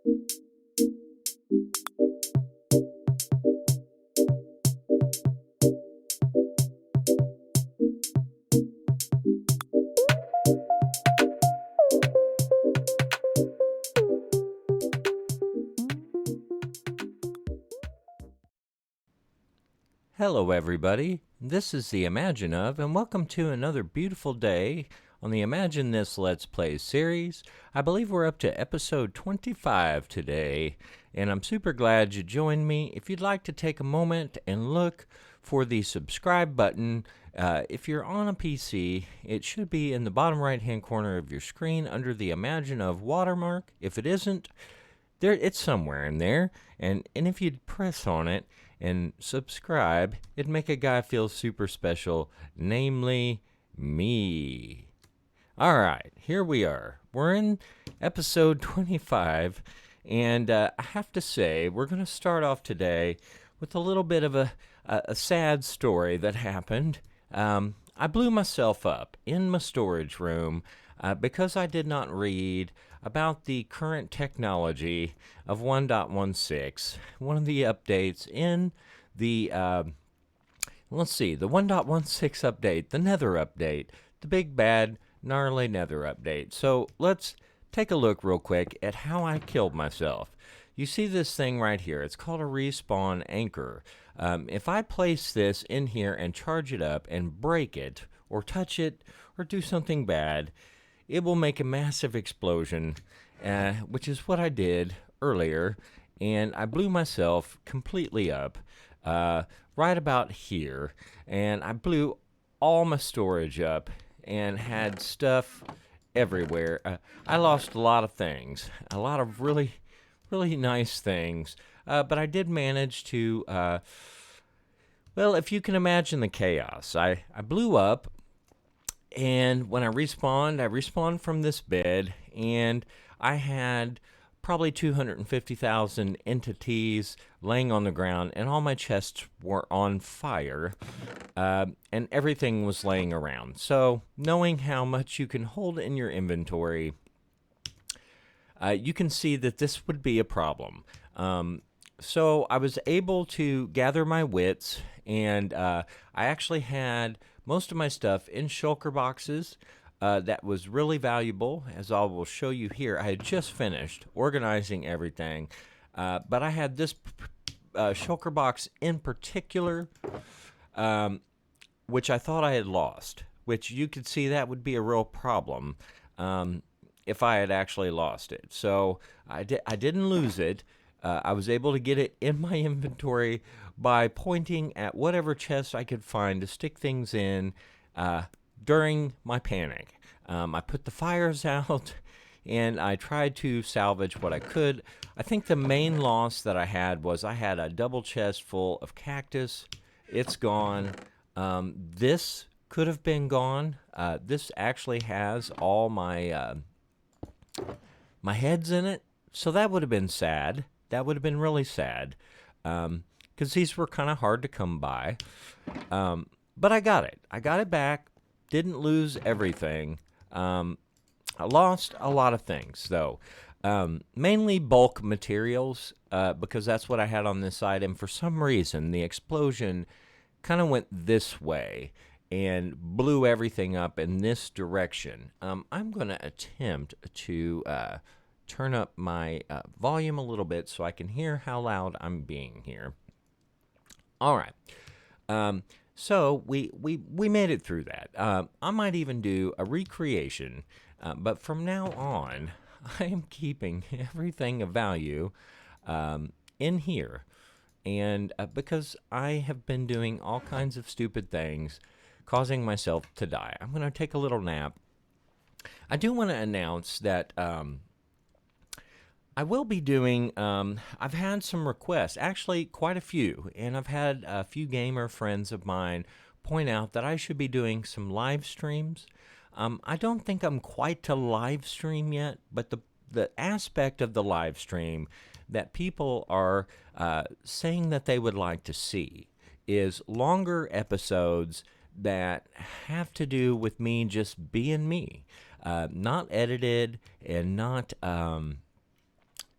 Hello everybody, this is the Imagine of, and welcome to another beautiful day on the Imagine This Let's Play series. I believe we're up to episode 25 today, and I'm super glad you joined me. If you'd like to take a moment and look for the subscribe button, if you're on a PC, it should be in the bottom right hand corner of your screen under the Imagine of watermark. If it isn't, it's somewhere in there, and if you'd press on it and subscribe, it'd make a guy feel super special, namely me. Alright, here we are. We're in episode 25, and I have to say, we're going to start off today with a little bit of a sad story that happened. I blew myself up in my storage room because I did not read about the current technology of 1.16, one of the updates in the, let's see, the 1.16 update, the Nether update, the big bad gnarly Nether update. So let's take a look real quick at how I killed myself. You see this thing right here, it's called a respawn anchor. If I place this in here and charge it up and break it, or touch it, or do something bad, it will make a massive explosion, which is what I did earlier, and I blew myself completely up right about here, and I blew all my storage up and had stuff everywhere. I lost a lot of things, a lot of really nice things, but I did manage to, well, if you can imagine the chaos. I blew up, and when I respawned from this bed, and I had probably 250,000 entities laying on the ground, and all my chests were on fire, and everything was laying around. So, knowing how much you can hold in your inventory, you can see that this would be a problem. So I was able to gather my wits, and I actually had most of my stuff in shulker boxes. That was really valuable, as I will show you here. I had just finished organizing everything, but I had this shulker box in particular, which I thought I had lost, which you could see that would be a real problem if I had actually lost it. So I didn't lose it. I was able to get it in my inventory by pointing at whatever chest I could find to stick things in during my panic. I put the fires out, and I tried to salvage what I could. I think the main loss that I had was I had a double chest full of cactus. It's gone. This could have been gone. This actually has all my my heads in it, so that would have been sad. That would have been really sad, because these were kind of hard to come by. But I got it. I got it back. Didn't lose everything. I lost a lot of things, though. Mainly bulk materials, because that's what I had on this side. And for some reason, the explosion kind of went this way and blew everything up in this direction. I'm going to attempt to turn up my volume a little bit so I can hear how loud I'm being here. All right. So we made it through that. I might even do a recreation, but from now on, I am keeping everything of value in here. And because I have been doing all kinds of stupid things, causing myself to die. I'm going to take a little nap. I do want to announce that I will be doing, I've had some requests, actually quite a few, and I've had a few gamer friends of mine point out that I should be doing some live streams. I don't think I'm quite to live stream yet, but the aspect of the live stream that people are saying that they would like to see is longer episodes that have to do with me just being me, not edited and not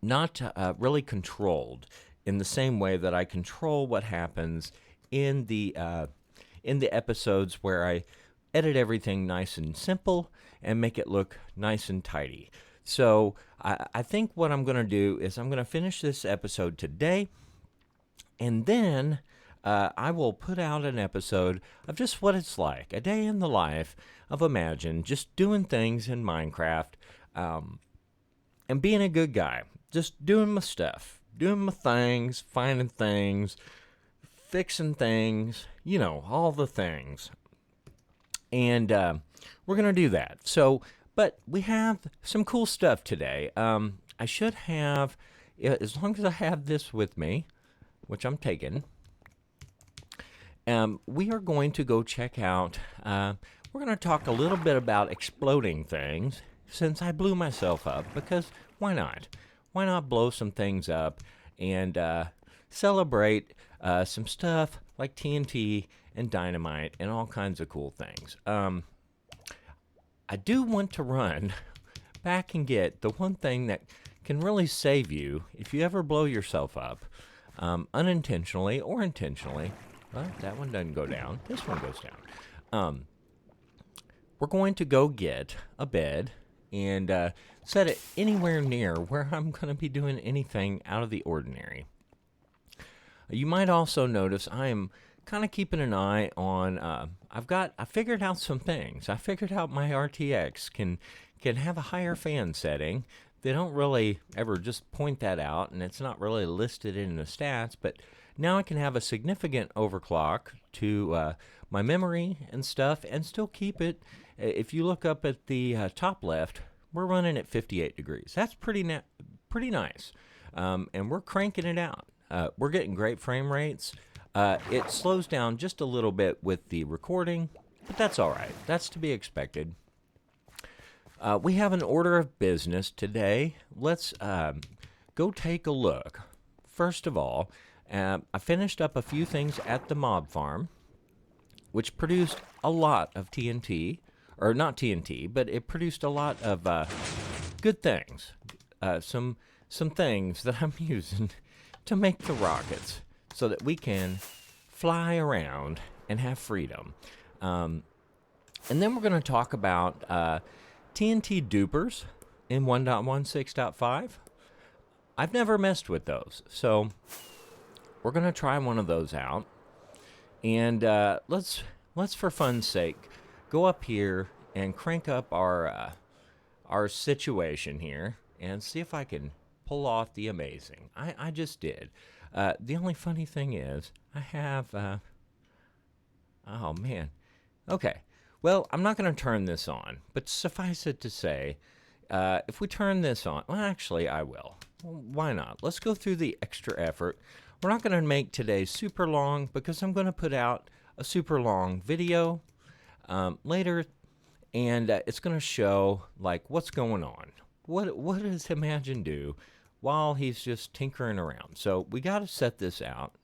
not really controlled in the same way that I control what happens in the episodes where I edit everything nice and simple and make it look nice and tidy. So I think what I'm going to do is I'm going to finish this episode today, and then I will put out an episode of just what it's like, a day in the life of Imagine, just doing things in Minecraft, and being a good guy, just doing my stuff, doing my things, finding things, fixing things, all the things. And we're going to do that. So, but we have some cool stuff today. I should have, as long as I have this with me, which I'm taking, we are going to go check out, we're going to talk a little bit about exploding things, since I blew myself up, because why not? Why not blow some things up and celebrate some stuff like TNT and dynamite and all kinds of cool things. I do want to run back and get the one thing that can really save you if you ever blow yourself up, unintentionally or intentionally. Well, that one doesn't go down. This one goes down. We're going to go get a bed and set it anywhere near where I'm going to be doing anything out of the ordinary. You might also notice I am kind of keeping an eye on, I figured out some things. I figured out my RTX can have a higher fan setting. They don't really ever just point that out, and it's not really listed in the stats, but now I can have a significant overclock to my memory and stuff and still keep it. If you look up at the top left, we're running at 58 degrees. That's pretty nice. And we're cranking it out. We're getting great frame rates. It slows down just a little bit with the recording, but that's all right. That's to be expected. We have an order of business today. Let's go take a look. First of all, I finished up a few things at the mob farm, which produced a lot of TNT, or not TNT, but it produced a lot of good things. Some things that I'm using to make the rockets so that we can fly around and have freedom. And then we're going to talk about TNT Dupers in 1.16.5. I've never messed with those, so we're going to try one of those out. And let's for fun's sake, go up here and crank up our situation here and see if I can pull off the amazing. I just did. The only funny thing is I have, oh man. Okay. Well, I'm not going to turn this on, but suffice it to say, if we turn this on, well, actually I will. Well, why not? Let's go through the extra effort. We're not going to make today super long because I'm going to put out a super long video later, and it's going to show like what's going on. What does Imagine do while he's just tinkering around? So we got to set this out,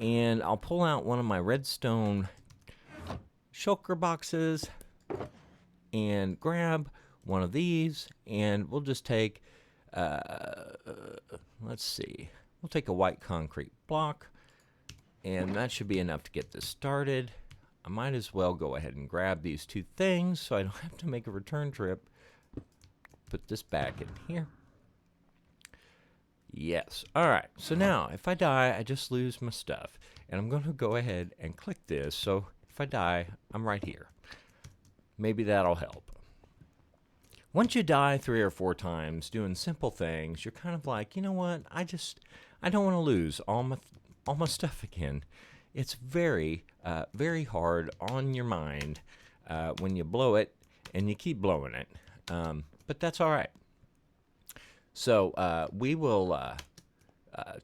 and I'll pull out one of my redstone shulker boxes and grab one of these, and we'll just take, let's see, we'll take a white concrete block, and that should be enough to get this started. I might as well go ahead and grab these two things so I don't have to make a return trip. Put this back in here. Yes. All right. So now, if I die, I just lose my stuff. And I'm going to go ahead and click this. So if I die, I'm right here. Maybe that'll help. Once you die 3 or 4 times doing simple things, you're kind of like, you know what? I don't want to lose all my stuff again. It's very, very hard on your mind when you blow it and you keep blowing it. But that's all right. So we will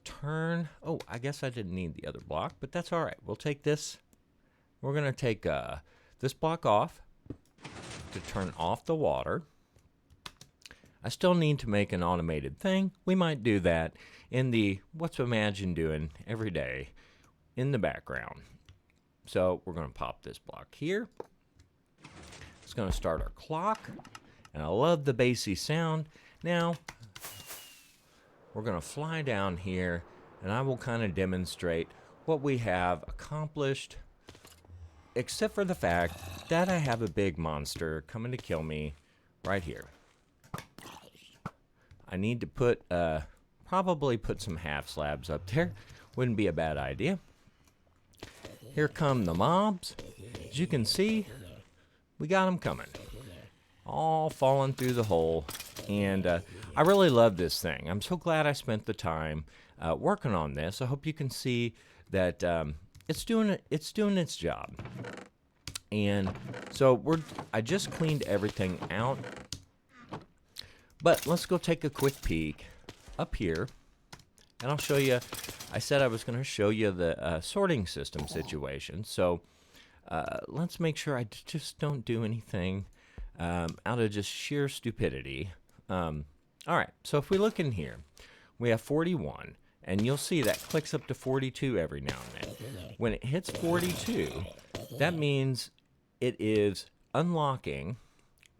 turn. Oh, I guess I didn't need the other block, but that's all right. We'll take this. We're going to take this block off to turn off the water. I still need to make an automated thing. We might do that in the What's Imagine Doing every day in the background. So we're going to pop this block here. It's going to start our clock. And I love the bassy sound. Now, we're going to fly down here, and I will kind of demonstrate what we have accomplished, except for the fact that I have a big monster coming to kill me right here. I need to probably put some half slabs up there. Wouldn't be a bad idea. Here come the mobs. As you can see, we got them coming. All falling through the hole. And I really love this thing. I'm so glad I spent the time working on this. I hope you can see that it's doing its job. And so I just cleaned everything out. But let's go take a quick peek up here, and I'll show you. I said I was going to show you the sorting system situation. So let's make sure I just don't do anything out of just sheer stupidity. All right, so if we look in here, we have 41, and you'll see that clicks up to 42 every now and then. When it hits 42, that means it is unlocking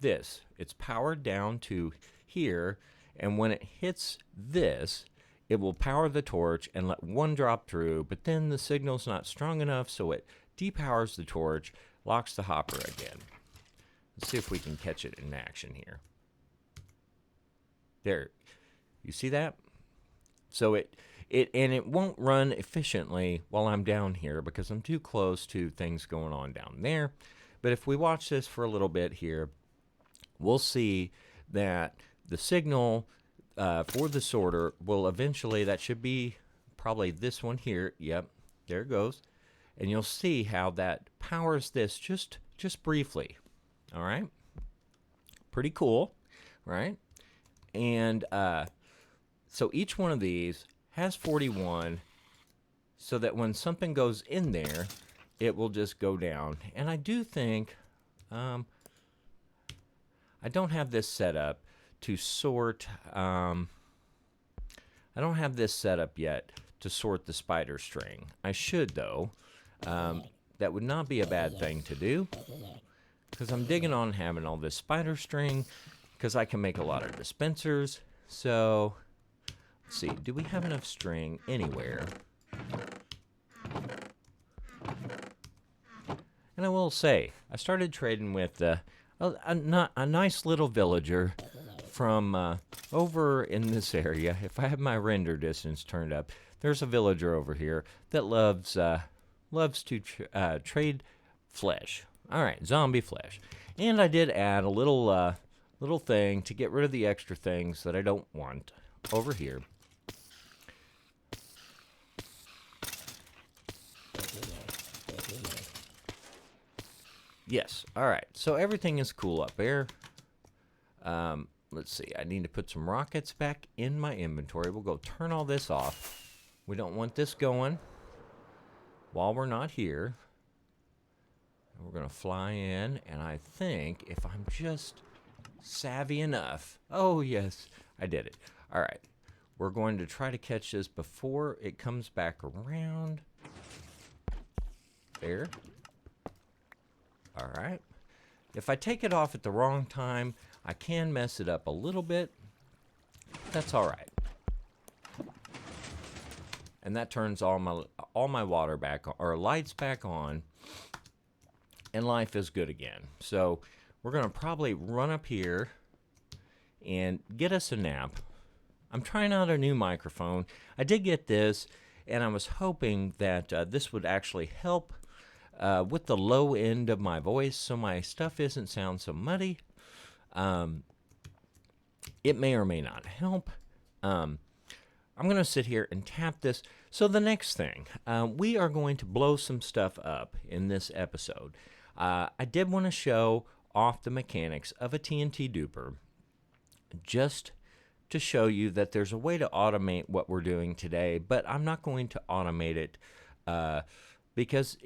this. It's powered down to here, and when it hits this, it will power the torch and let one drop through, but then the signal's not strong enough, so it depowers the torch, locks the hopper again. Let's see if we can catch it in action here. There, you see that? So it won't run efficiently while I'm down here because I'm too close to things going on down there. But if we watch this for a little bit here, we'll see that the signal for the sorter will eventually, that should be probably this one here. Yep, there it goes. And you'll see how that powers this just briefly. All right? Pretty cool, right? And so each one of these has 41 so that when something goes in there, it will just go down. And I do think, I don't have this set up to sort, I don't have this set up yet to sort the spider string. I should, though. That would not be a bad thing to do, because I'm digging on having all this spider string, because I can make a lot of dispensers. So, let's see, do we have enough string anywhere? And I will say, I started trading with a nice little villager from over in this area. If I have my render distance turned up, there's a villager over here that loves to trade flesh. All right, zombie flesh. And I did add a little thing to get rid of the extra things that I don't want over here. Yes, all right. So everything is cool up there. Let's see. I need to put some rockets back in my inventory. We'll go turn all this off. We don't want this going while we're not here. We're going to fly in, and I think if I'm just savvy enough. Oh, yes, I did it. All right. We're going to try to catch this before it comes back around. There. All right. If I take it off at the wrong time, I can mess it up a little bit. That's all right. And that turns all my water back on, or lights back on, and life is good again. So we're going to probably run up here and get us a nap. I'm trying out a new microphone. I did get this, and I was hoping that this would actually help with the low end of my voice, so my stuff doesn't sound so muddy. It may or may not help. I'm going to sit here and tap this. So the next thing, we are going to blow some stuff up in this episode. I did want to show off the mechanics of a TNT duper, just to show you that there's a way to automate what we're doing today, but I'm not going to automate it because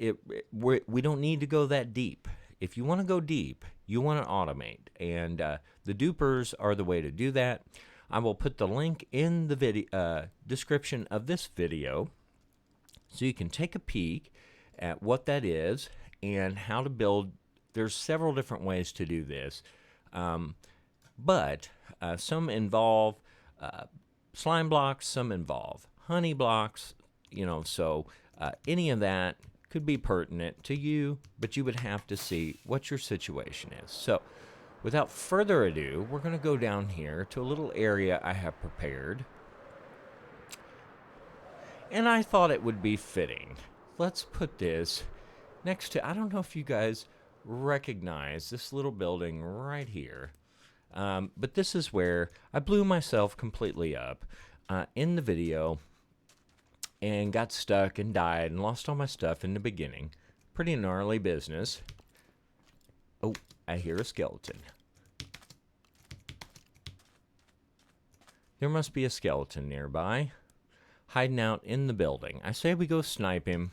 we don't need to go that deep. If you want to go deep, you want to automate, and the dupers are the way to do that. I will put the link in the video description of this video so you can take a peek at what that is and how to build. There's several different ways to do this, but some involve slime blocks, some involve honey blocks, so any of that could be pertinent to you, but you would have to see what your situation is. So without further ado, we're going to go down here to a little area I have prepared. And I thought it would be fitting. Let's put this next to, I don't know if you guys recognize this little building right here. But this is where I blew myself completely up in the video and got stuck and died and lost all my stuff in the beginning. Pretty gnarly business. Oh, I hear a skeleton. There must be a skeleton nearby, hiding out in the building. I say we go snipe him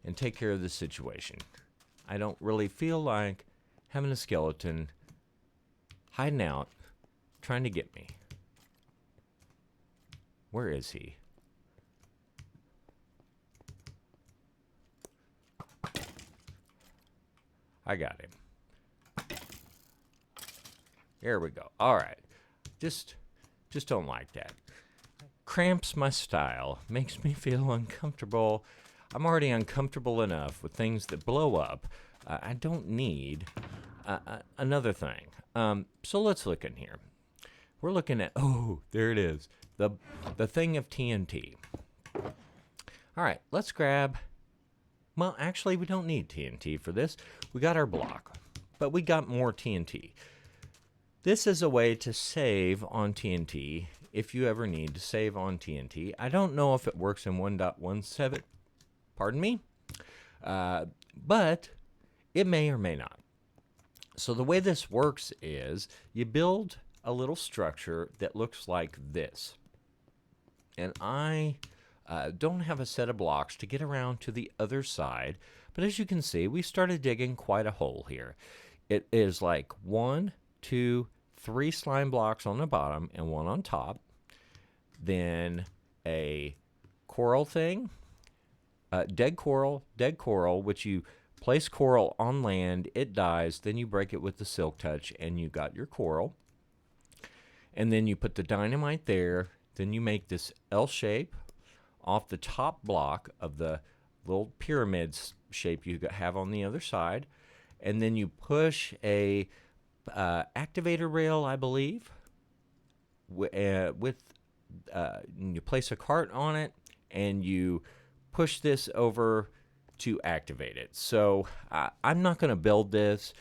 and take care of the situation. I don't really feel like having a skeleton hiding out, trying to get me. Where is he? I got him. There we go. All right. Just don't like that. Cramps my style. Makes me feel uncomfortable. I'm already uncomfortable enough with things that blow up. I don't need another thing. So let's look in here. We're looking at, oh, there it is. The thing of TNT. All right, let's grab, well, actually, we don't need TNT for this. We got our block, but we got more TNT. This is a way to save on TNT if you ever need to save on TNT. I don't know if it works in 1.17, pardon me, but it may or may not. So the way this works is you build a little structure that looks like this. And I don't have a set of blocks to get around to the other side, but as you can see, we started digging quite a hole here. It is like 1, 2, 3 slime blocks on the bottom and 1 on top. Then a coral thing, dead coral, which you place coral on land, it dies, then you break it with the silk touch and you got your coral. And then you put the dynamite there, then you make this L shape off the top block of the little pyramid shape you have on the other side. And then you push a activator rail, I believe, you place a cart on it and you push this over to activate it. So I'm not going to build this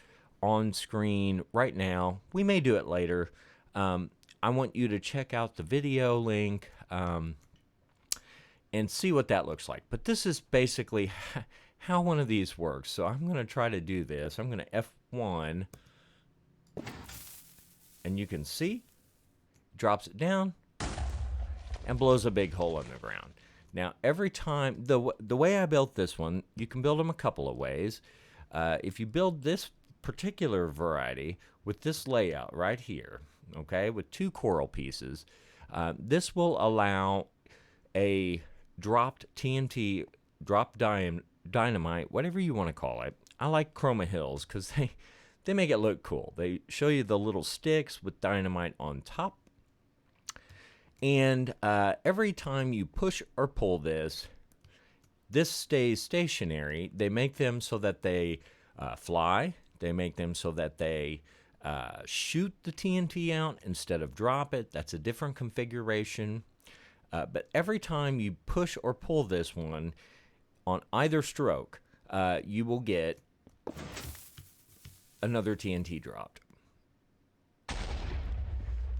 on screen right now. We may do it later. I want you to check out the video link and see what that looks like. But this is basically how one of these works. So I'm going to try to do this. I'm going to F1, and you can see, drops it down and blows a big hole in the ground. Now, every time, the way I built this one, you can build them a couple of ways. If you build this particular variety with this layout right here, okay, with 2 coral pieces, this will allow a dropped TNT, dropped dynamite, whatever you want to call it. I like chroma hills because they make it look cool. They show you the little sticks with dynamite on top. And every time you push or pull this stays stationary. They make them so that they fly. They make them so that they shoot the TNT out instead of drop it. That's a different configuration. But every time you push or pull this one on either stroke, you will get another TNT dropped.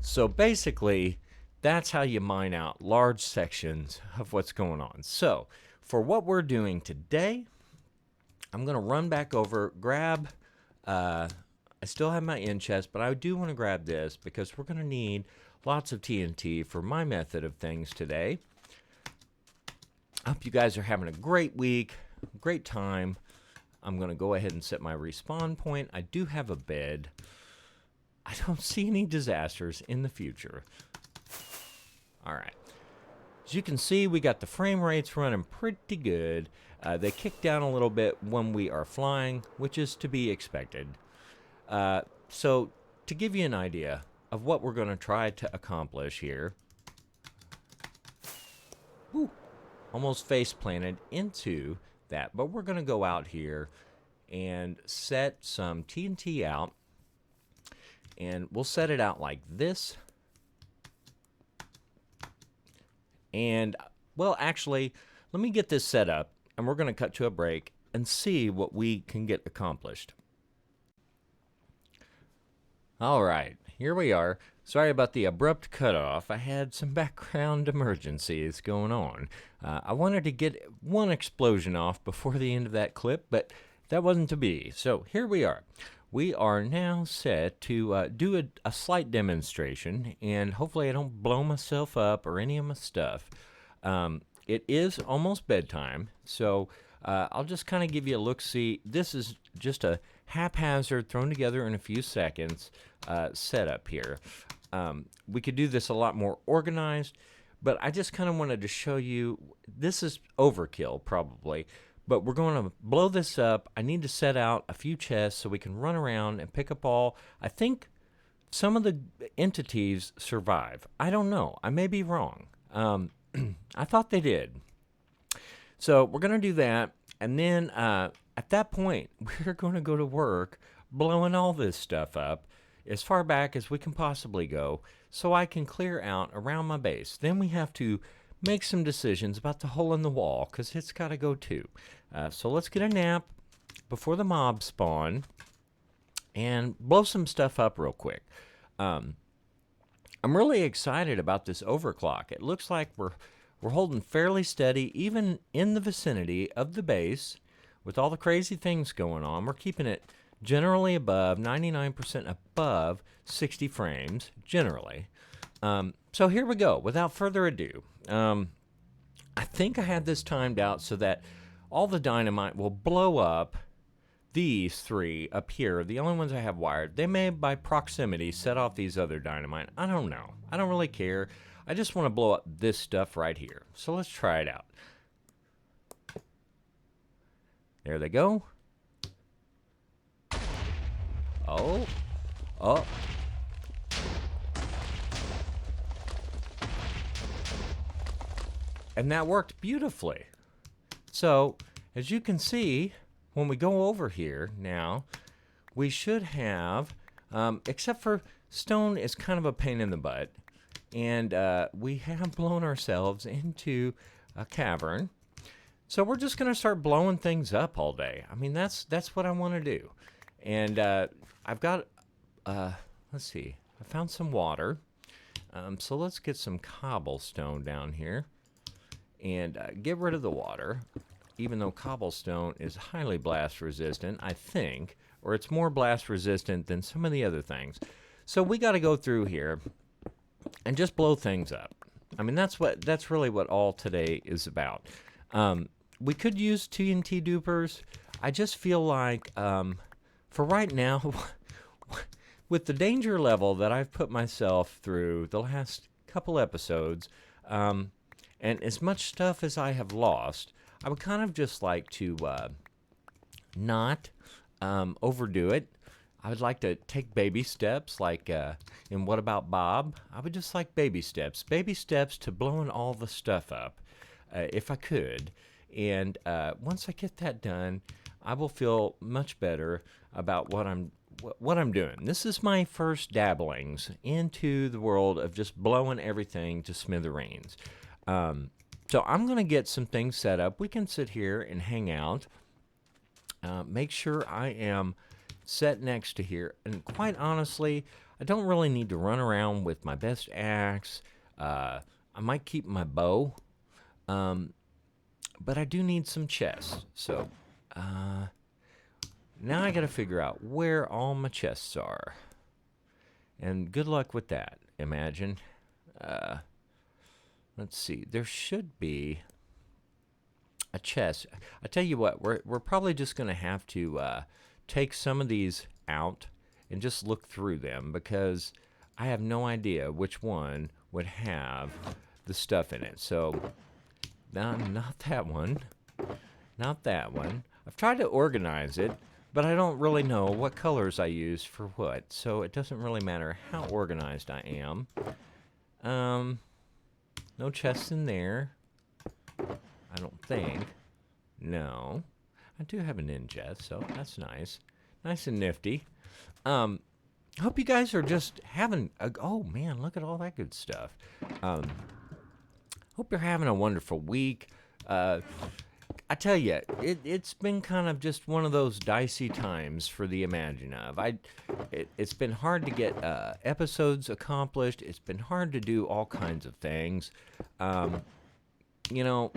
So basically, that's how you mine out large sections of what's going on. So for what we're doing today, I'm going to run back over, grab, I still have my end chest, but I do want to grab this because we're going to need lots of TNT for my method of things today. I hope you guys are having a great week, great time. I'm going to go ahead and set my respawn point. I do have a bed. I don't see any disasters in the future. All right. As you can see, we got the frame rates running pretty good. They kick down a little bit when we are flying, which is to be expected. So to give you an idea of what we're going to try to accomplish here, almost face planted into that. But we're going to go out here and set some TNT out, and we'll set it out like this. And, well, actually, let me get this set up, and we're going to cut to a break and see what we can get accomplished. All right, here we are. Sorry about the abrupt cutoff. I had some background emergencies going on. I wanted to get one explosion off before the end of that clip, but that wasn't to be. So here we are. We are now set to do a slight demonstration, and hopefully I don't blow myself up or any of my stuff. It is almost bedtime, so I'll just kind of give you a look-see. This is just a haphazard, thrown together in a few seconds setup here. We could do this a lot more organized, but I just kind of wanted to show you, this is overkill probably, but we're going to blow this up. I need to set out a few chests so we can run around and pick up all. I think some of the entities survive. I don't know. I may be wrong. I thought they did. So we're going to do that, and then at that point, we're going to go to work blowing all this stuff up as far back as we can possibly go so I can clear out around my base. Then we have to make some decisions about the hole in the wall, because it's got to go too. So let's get a nap before the mobs spawn and blow some stuff up real quick. I'm really excited about this overclock. It looks like we're holding fairly steady, even in the vicinity of the base. With all the crazy things going on, we're keeping it generally above, 99% above 60 frames, generally. So here we go. Without further ado, I think I had this timed out so that all the dynamite will blow up these three up here. The only ones I have wired. They may, by proximity, set off these other dynamite. I don't know. I don't really care. I just want to blow up this stuff right here. So let's try it out. There they go. Oh. And that worked beautifully. So, as you can see, when we go over here now, we should have, except for stone is kind of a pain in the butt, and we have blown ourselves into a cavern. So we're just going to start blowing things up all day. I mean, that's what I want to do. And I've got, let's see, I found some water. So let's get some cobblestone down here and get rid of the water, even though cobblestone is highly blast resistant, I think, or it's more blast resistant than some of the other things. So we got to go through here and just blow things up. I mean, that's really what all today is about. We could use TNT dupers. I just feel like, for right now, with the danger level that I've put myself through the last couple episodes, and as much stuff as I have lost, I would kind of just like to not overdo it. I would like to take baby steps, like in What About Bob? I would just like baby steps to blowing all the stuff up, if I could. And once I get that done, I will feel much better about what I'm doing. This is my first dabblings into the world of just blowing everything to smithereens. So I'm going to get some things set up. We can sit here and hang out. Make sure I am set next to here. And quite honestly, I don't really need to run around with my best axe. I might keep my bow. But I do need some chests. So now I got to figure out where all my chests are. And good luck with that, Imagine. Let's see. There should be a chest. I tell you what, we're probably just going to have to take some of these out and just look through them, because I have no idea which one would have the stuff in it. So, not that one. Not that one. I've tried to organize it, but I don't really know what colors I use for what, so it doesn't really matter how organized I am. No chests in there. I don't think. No. I do have an ingest, so that's nice. Nice and nifty. Hope you guys are just having a, oh man, look at all that good stuff. Hope you're having a wonderful week. I tell you, it's been kind of just one of those dicey times for the Imaginative. It's been hard to get episodes accomplished. It's been hard to do all kinds of things. You know,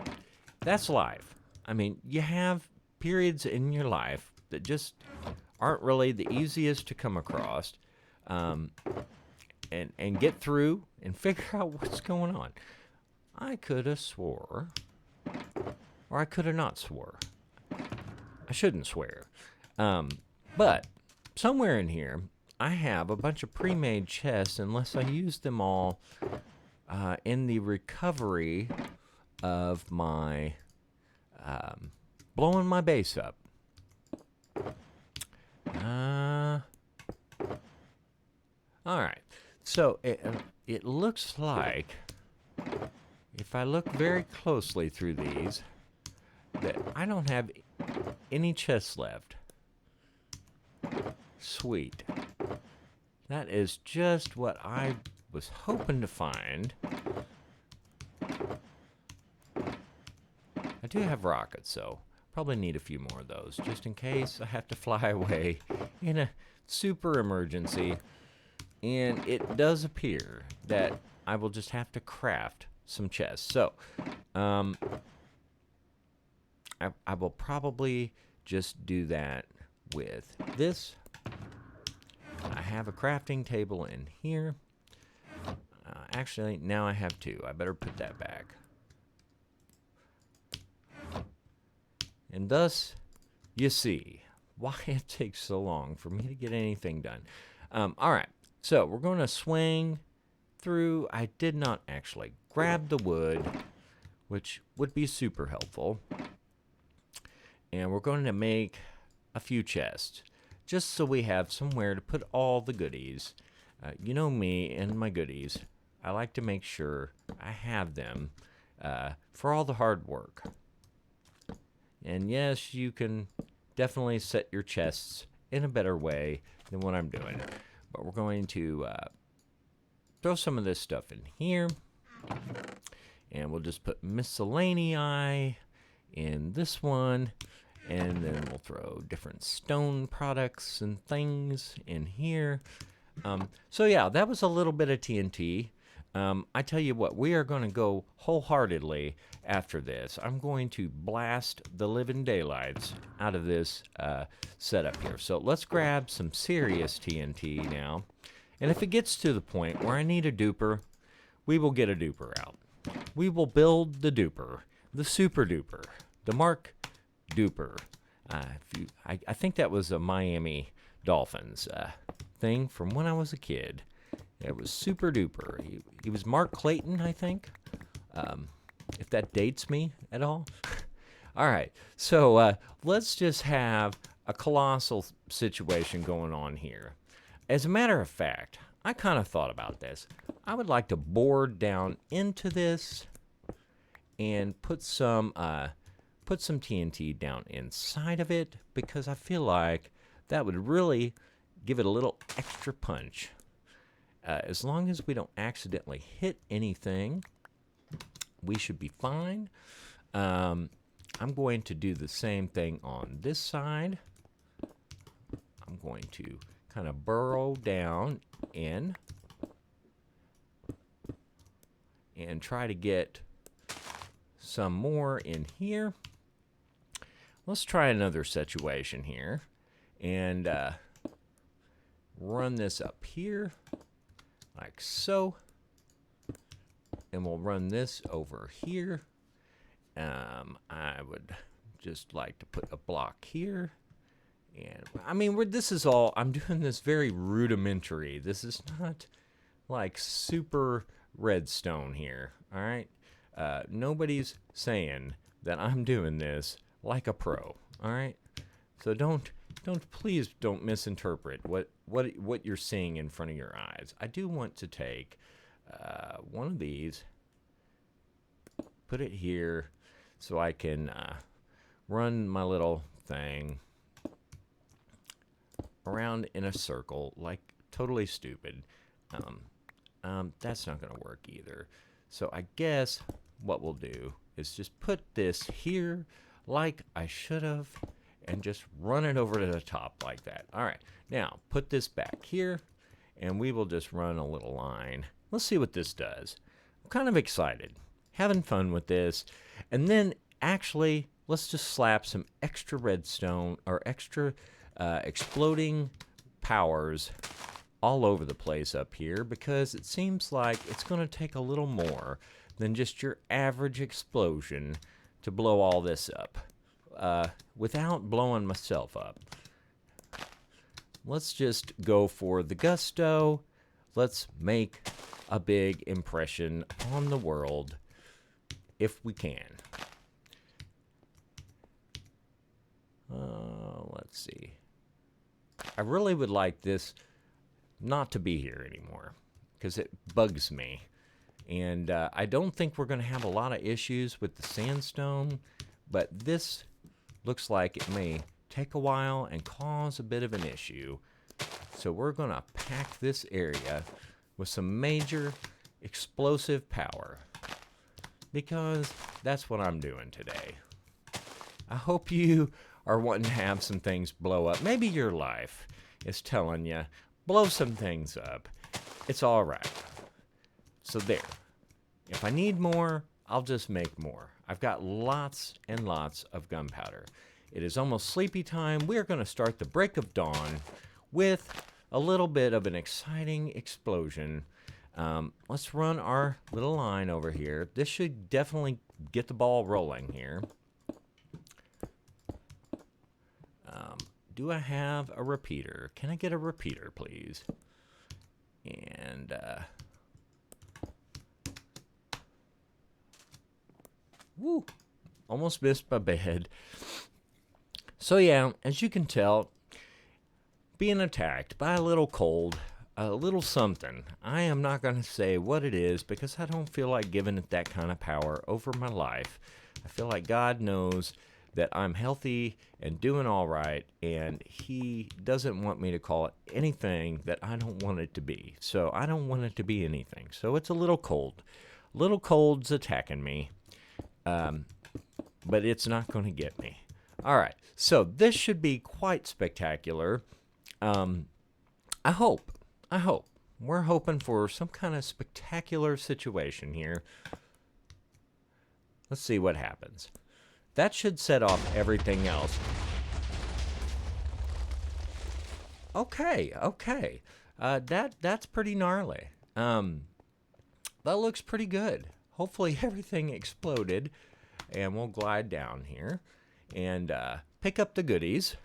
that's life. I mean, you have periods in your life that just aren't really the easiest to come across, and get through and figure out what's going on. I could have swore, or I could have not swore. I shouldn't swear. But somewhere in here, I have a bunch of pre-made chests, unless I use them all in the recovery of my blowing my base up. All right. So it looks like, if I look very closely through these, that I don't have any chests left. Sweet. That is just what I was hoping to find. I do have rockets, so probably need a few more of those, just in case I have to fly away in a super emergency. And it does appear that I will just have to craft some chests. So, I will probably just do that with this. I have a crafting table in here. Actually, now I have two. I better put that back. And thus, you see why it takes so long for me to get anything done. All right, so we're going to swing through. I did not actually grab the wood, which would be super helpful. And we're going to make a few chests, just so we have somewhere to put all the goodies. You know me and my goodies. I like to make sure I have them for all the hard work. And yes, you can definitely set your chests in a better way than what I'm doing. But we're going to throw some of this stuff in here. And we'll just put miscellaneous in this one. And then we'll throw different stone products and things in here. So yeah, that was a little bit of TNT. I tell you what, we are going to go wholeheartedly after this. I'm going to blast the living daylights out of this setup here. So let's grab some serious TNT now. And if it gets to the point where I need a duper, we will get a duper out. We will build the duper, the super duper, the Mark Duper. I think that was a Miami Dolphins thing from when I was a kid. It was super duper. He was Mark Clayton, I think, if that dates me at all. All right, so let's just have a colossal situation going on here. As a matter of fact, I kind of thought about this. I would like to bore down into this and put some TNT down inside of it, because I feel like that would really give it a little extra punch. As long as we don't accidentally hit anything, we should be fine. I'm going to do the same thing on this side. I'm going to kind of burrow down in and try to get some more in here. Let's try another situation here and run this up here like so. And we'll run this over here. I would just like to put a block here. And I mean, this is all, I'm doing this very rudimentary. This is not like super redstone here, all right? Nobody's saying that I'm doing this like a pro, all right? So please don't misinterpret what you're seeing in front of your eyes. I do want to take one of these, put it here. so I can run my little thing around in a circle like totally stupid. That's not going to work either. So I guess what we'll do is just put this here like I should have and just run it over to the top like that. All right, now put this back here and we will just run a little line. Let's see what this does. I'm kind of excited, having fun with this. And then actually, let's just slap some extra redstone or extra exploding powers all over the place up here, because it seems like it's going to take a little more than just your average explosion to blow all this up without blowing myself up. Let's just go for the gusto. Let's make a big impression on the world if we can. Let's see. I really would like this not to be here anymore because it bugs me. And I don't think we're going to have a lot of issues with the sandstone, but this looks like it may take a while and cause a bit of an issue. So we're going to pack this area with some major explosive power, because that's what I'm doing today. I hope you are wanting to have some things blow up. Maybe your life is telling you, blow some things up. It's all right. So there. If I need more, I'll just make more. I've got lots and lots of gunpowder. It is almost sleepy time. We're going to start the break of dawn with a little bit of an exciting explosion. Let's run our little line over here. This should definitely get the ball rolling here. Do I have a repeater? Can I get a repeater, please? And woo, almost missed my bed. So yeah, as you can tell, being attacked by a little cold, a little something. I am not going to say what it is because I don't feel like giving it that kind of power over my life. I feel like God knows that I'm healthy and doing all right, and He doesn't want me to call it anything that I don't want it to be. So I don't want it to be anything. So it's a little cold. Little cold's attacking me, but it's not going to get me. All right, so this should be quite spectacular. I hope. We're hoping for some kind of spectacular situation here. Let's see what happens. That should set off everything else. Okay. That's pretty gnarly. That looks pretty good. Hopefully everything exploded, and we'll glide down here and pick up the goodies.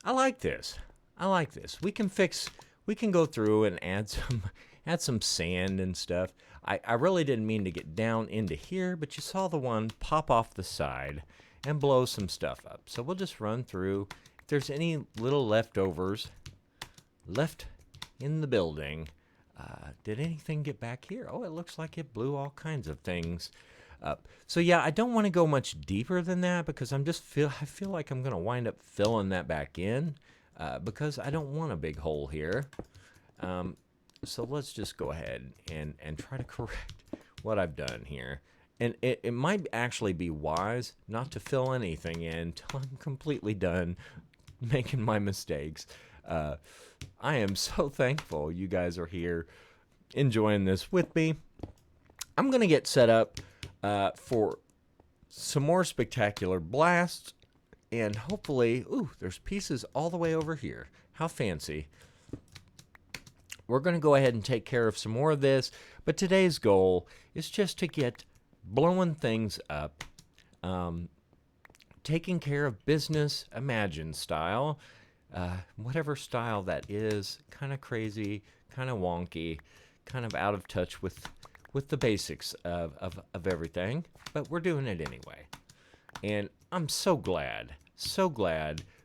I like this. We can go through and add some sand and stuff. I really didn't mean to get down into here, but you saw the one pop off the side and blow some stuff up. So we'll just run through. If there's any little leftovers left in the building, did anything get back here? Oh, it looks like it blew all kinds of things up. So yeah, I don't want to go much deeper than that because I feel like I'm going to wind up filling that back in because I don't want a big hole here. So let's just go ahead and try to correct what I've done here. And it might actually be wise not to fill anything in until I'm completely done making my mistakes. I am so thankful you guys are here enjoying this with me. I'm going to get set up for some more spectacular blasts. And hopefully, ooh, there's pieces all the way over here. How fancy. We're going to go ahead and take care of some more of this, but today's goal is just to get blowing things up, taking care of business, imagine style, whatever style that is, kind of crazy, kind of wonky, kind of out of touch with the basics of everything, but we're doing it anyway. And I'm so glad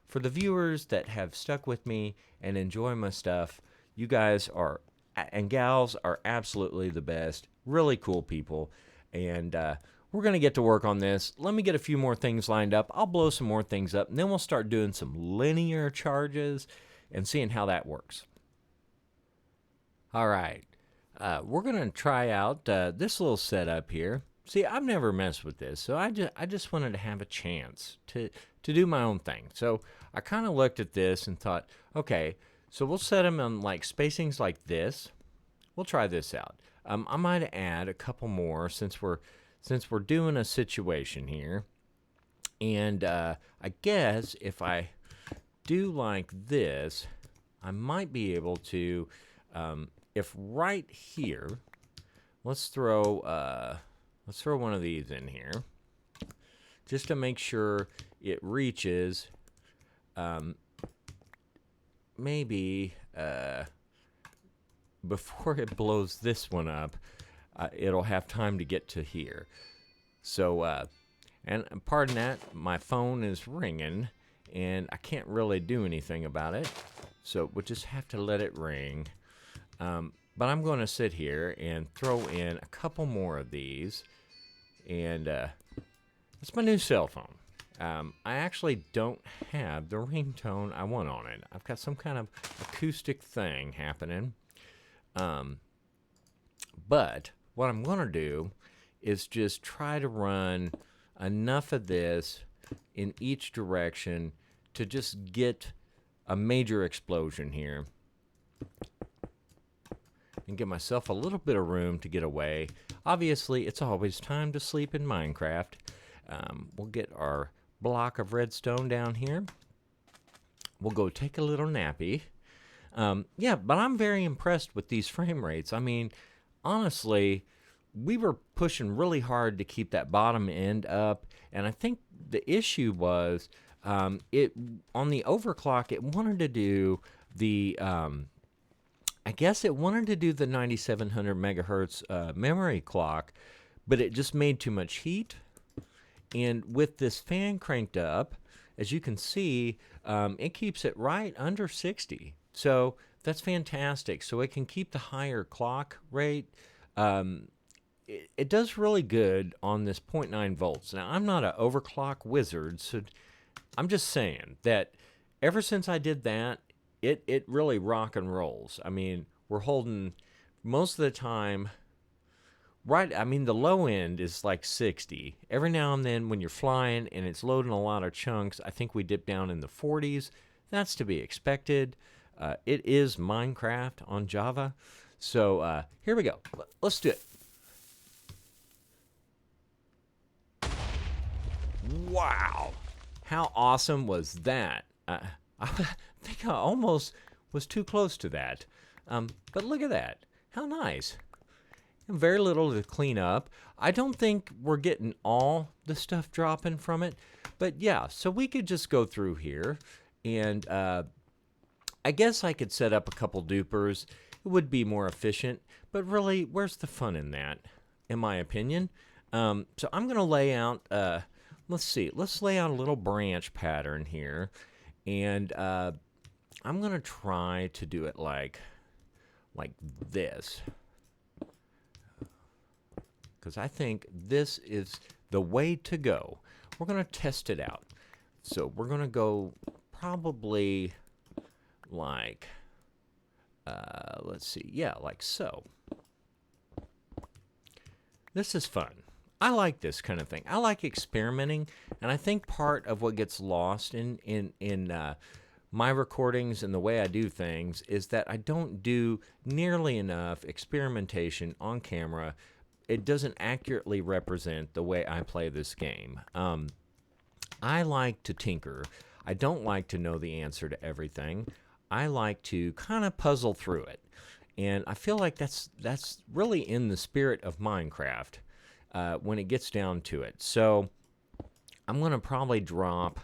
for the viewers that have stuck with me and enjoy my stuff. You guys and gals are absolutely the best, really cool people, and we're going to get to work on this. Let me get a few more things lined up. I'll blow some more things up, and then we'll start doing some linear charges and seeing how that works. All right. We're going to try out this little setup here. See, I've never messed with this, so I just wanted to have a chance to do my own thing. So I kind of looked at this and thought, okay, so we'll set them on like spacings like this. We'll try this out. I might add a couple more since we're doing a situation here. And I guess if I do like this, I might be able to, if right here, let's throw one of these in here, just to make sure it reaches, maybe before it blows this one up, it'll have time to get to here. So, and pardon that, my phone is ringing, and I can't really do anything about it, so we'll just have to let it ring. But I'm going to sit here and throw in a couple more of these, and it's my new cell phone. I actually don't have the ringtone I want on it. I've got some kind of acoustic thing happening. But what I'm going to do is just try to run enough of this in each direction to just get a major explosion here and give myself a little bit of room to get away. Obviously, it's always time to sleep in Minecraft. We'll get our block of redstone down here. We'll go take a little nappy. Yeah, but I'm very impressed with these frame rates. I mean, honestly, we were pushing really hard to keep that bottom end up, and I think the issue was it on the overclock. It wanted to do the I guess it wanted to do the 9700 megahertz memory clock, but it just made too much heat. And with this fan cranked up, as you can see, it keeps it right under 60. So that's fantastic. So it can keep the higher clock rate. It does really good on this 0.9 volts. Now, I'm not an overclock wizard, so I'm just saying that ever since I did that, it really rock and rolls. I mean, we're holding most of the time, right, I mean, the low end is like 60. Every now and then when you're flying and it's loading a lot of chunks, I think we dip down in the 40s. That's to be expected. It is Minecraft on Java. So here we go. Let's do it. Wow. How awesome was that? I think I almost was too close to that. But look at that. How nice. Very little to clean up. I don't think we're getting all the stuff dropping from it. But yeah, so we could just go through here. And I guess I could set up a couple dupers. It would be more efficient. But really, where's the fun in that, in my opinion? So I'm going to lay out, let's see. Let's lay out a little branch pattern here. And I'm going to try to do it like this. Because I think this is the way to go. We're going to test it out. So we're going to go probably like, let's see. Yeah, like so. This is fun. I like this kind of thing. I like experimenting, and I think part of what gets lost in my recordings and the way I do things is that I don't do nearly enough experimentation on camera. It doesn't accurately represent the way I play this game. I like to tinker. I don't like to know the answer to everything. I like to kind of puzzle through it, and I feel like that's really in the spirit of Minecraft. When it gets down to it. So I'm going to probably drop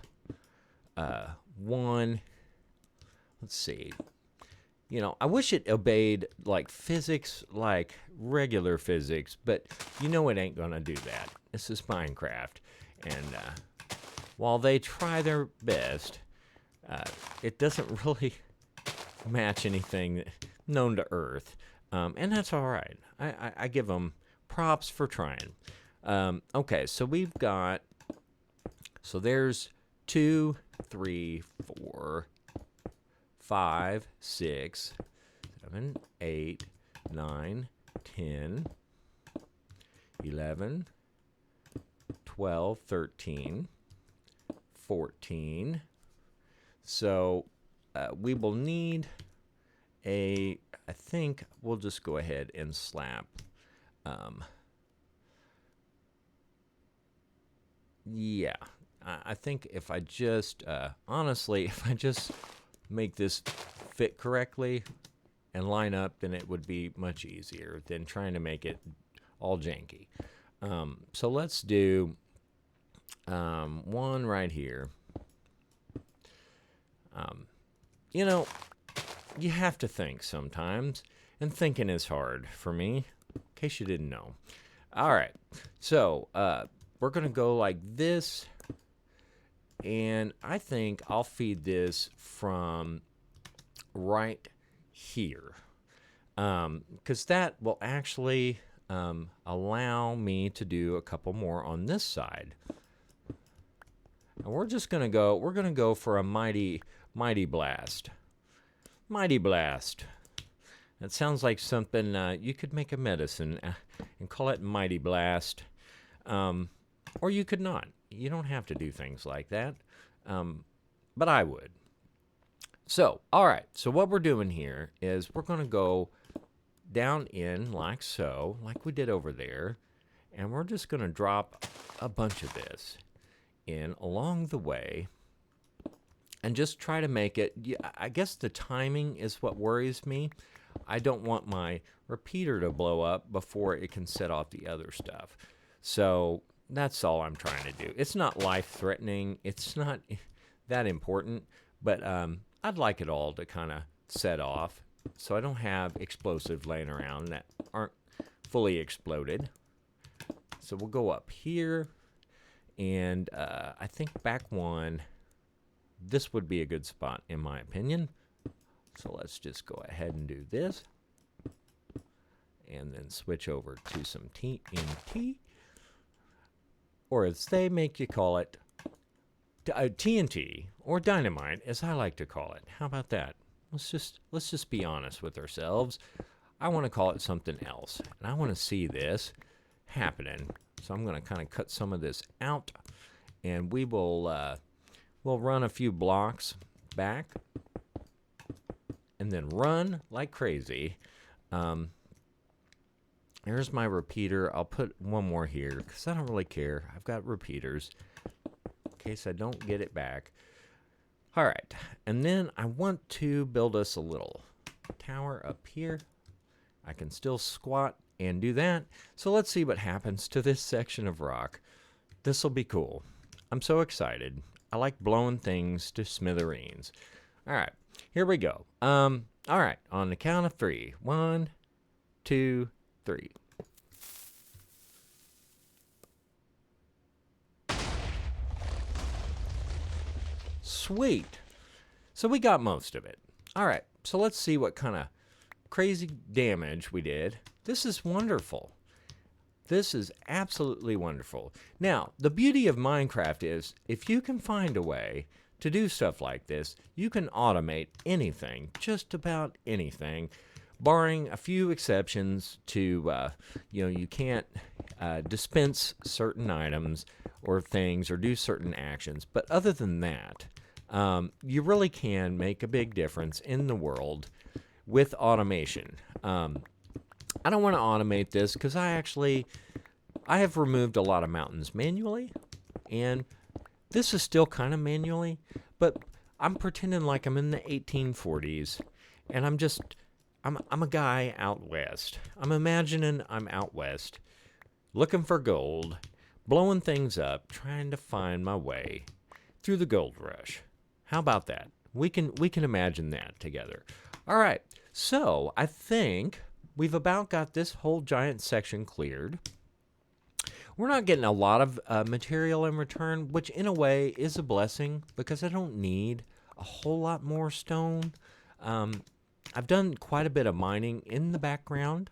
one. Let's see. You know, I wish it obeyed like physics, like regular physics, but you know it ain't going to do that. This is Minecraft. And while they try their best, it doesn't really match anything known to Earth. And that's all right. I give them props for trying. Okay, so we've got, so there's 2, 3, 4, 5, 6, 7, 8, 9, 10, 11, 12, 13, 14. So we will need I think we'll just go ahead and slap, yeah, I think if I just, honestly, if I just make this fit correctly and line up, then it would be much easier than trying to make it all janky. So let's do one right here. You know, you have to think sometimes, and thinking is hard for me, in case you didn't know. All right, so we're going to go like this, and I think I'll feed this from right here, because that will actually allow me to do a couple more on this side. And we're going to go for a mighty blast. Mighty blast. That sounds like something you could make a medicine and call it mighty blast. Or you could not. You don't have to do things like that. But I would. So, all right. So what we're doing here is we're going to go down in like so, like we did over there. And we're just going to drop a bunch of this in along the way. And just try to make it, I guess the timing is what worries me. I don't want my repeater to blow up before it can set off the other stuff. So that's all I'm trying to do. It's not life-threatening. It's not that important. But I'd like it all to kind of set off so I don't have explosives laying around that aren't fully exploded. So we'll go up here. And I think back one, this would be a good spot in my opinion. So let's just go ahead and do this. And then switch over to some TNT. Or as they make you call it, TNT, or dynamite, as I like to call it. How about that? Let's just be honest with ourselves. I want to call it something else. And I want to see this happening. So I'm going to kind of cut some of this out. And we will we'll run a few blocks back. And then run like crazy. Here's my repeater. I'll put one more here because I don't really care. I've got repeaters in case I don't get it back. All right. And then I want to build us a little tower up here. I can still squat and do that. So let's see what happens to this section of rock. This will be cool. I'm so excited. I like blowing things to smithereens. All right. Here we go. All right. On the count of 3. 1, 2, 3. Sweet. So we got most of it. All right. So let's see what kind of crazy damage we did. This is wonderful. This is absolutely wonderful. Now, the beauty of Minecraft is if you can find a way to do stuff like this, you can automate anything, just about anything, barring a few exceptions to, you can't dispense certain items or things or do certain actions. But other than that, you really can make a big difference in the world with automation. I don't want to automate this because I have removed a lot of mountains manually, and this is still kind of manually, but I'm pretending like I'm in the 1840s, and I'm a guy out west. I'm imagining I'm out west, looking for gold, blowing things up, trying to find my way through the gold rush. How about that? We can imagine that together. All right, so I think we've about got this whole giant section cleared. We're not getting a lot of material in return, which in a way is a blessing because I don't need a whole lot more stone. I've done quite a bit of mining in the background.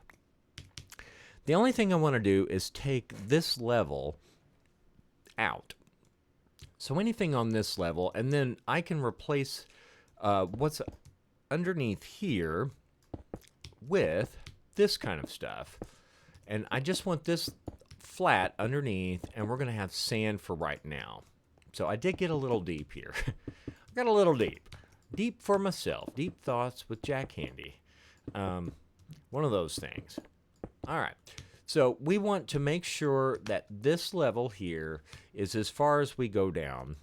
The only thing I want to do is take this level out. So anything on this level, and then I can replace what's underneath here with this kind of stuff. And I just want this flat underneath, and we're going to have sand for right now. So I did get a little deep here. I got a little deep. Deep for myself. Deep thoughts with Jack Handy. One of those things. All right. So we want to make sure that this level here is as far as we go down.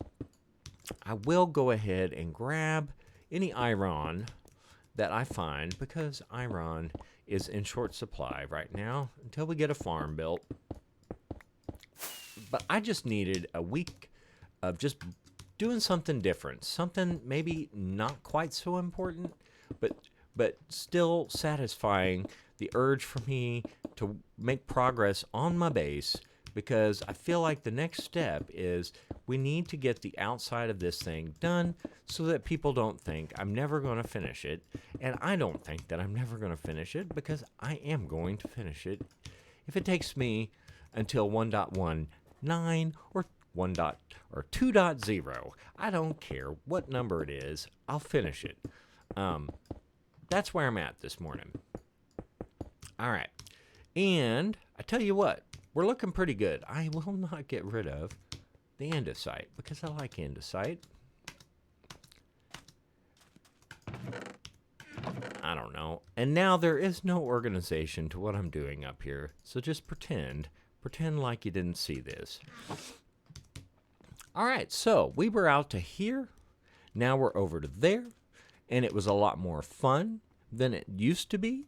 I will go ahead and grab any iron that I find, because iron is in short supply right now until we get a farm built. But I just needed a week of just doing something different, something maybe not quite so important, but still satisfying the urge for me to make progress on my base, because I feel like the next step is we need to get the outside of this thing done so that people don't think I'm never going to finish it. And I don't think that I'm never going to finish it, because I am going to finish it if it takes me until 1.19 or 2.0. I don't care what number it is. I'll finish it. That's where I'm at this morning. All right. And I tell you what, we're looking pretty good. I will not get rid of the andesite because I like andesite. I don't know. And now there is no organization to what I'm doing up here. So just pretend like you didn't see this. All right, so we were out to here. Now we're over to there. And it was a lot more fun than it used to be.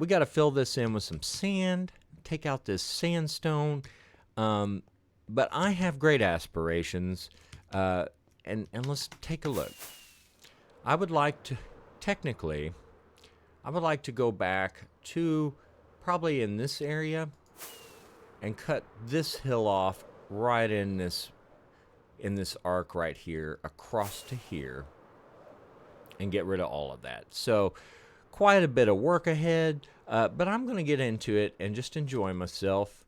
We got to fill this in with some sand, take out this sandstone. But I have great aspirations. And let's take a look. I would like to, technically, go back to probably in this area and cut this hill off right in this arc right here across to here and get rid of all of that. So quite a bit of work ahead, but I'm going to get into it and just enjoy myself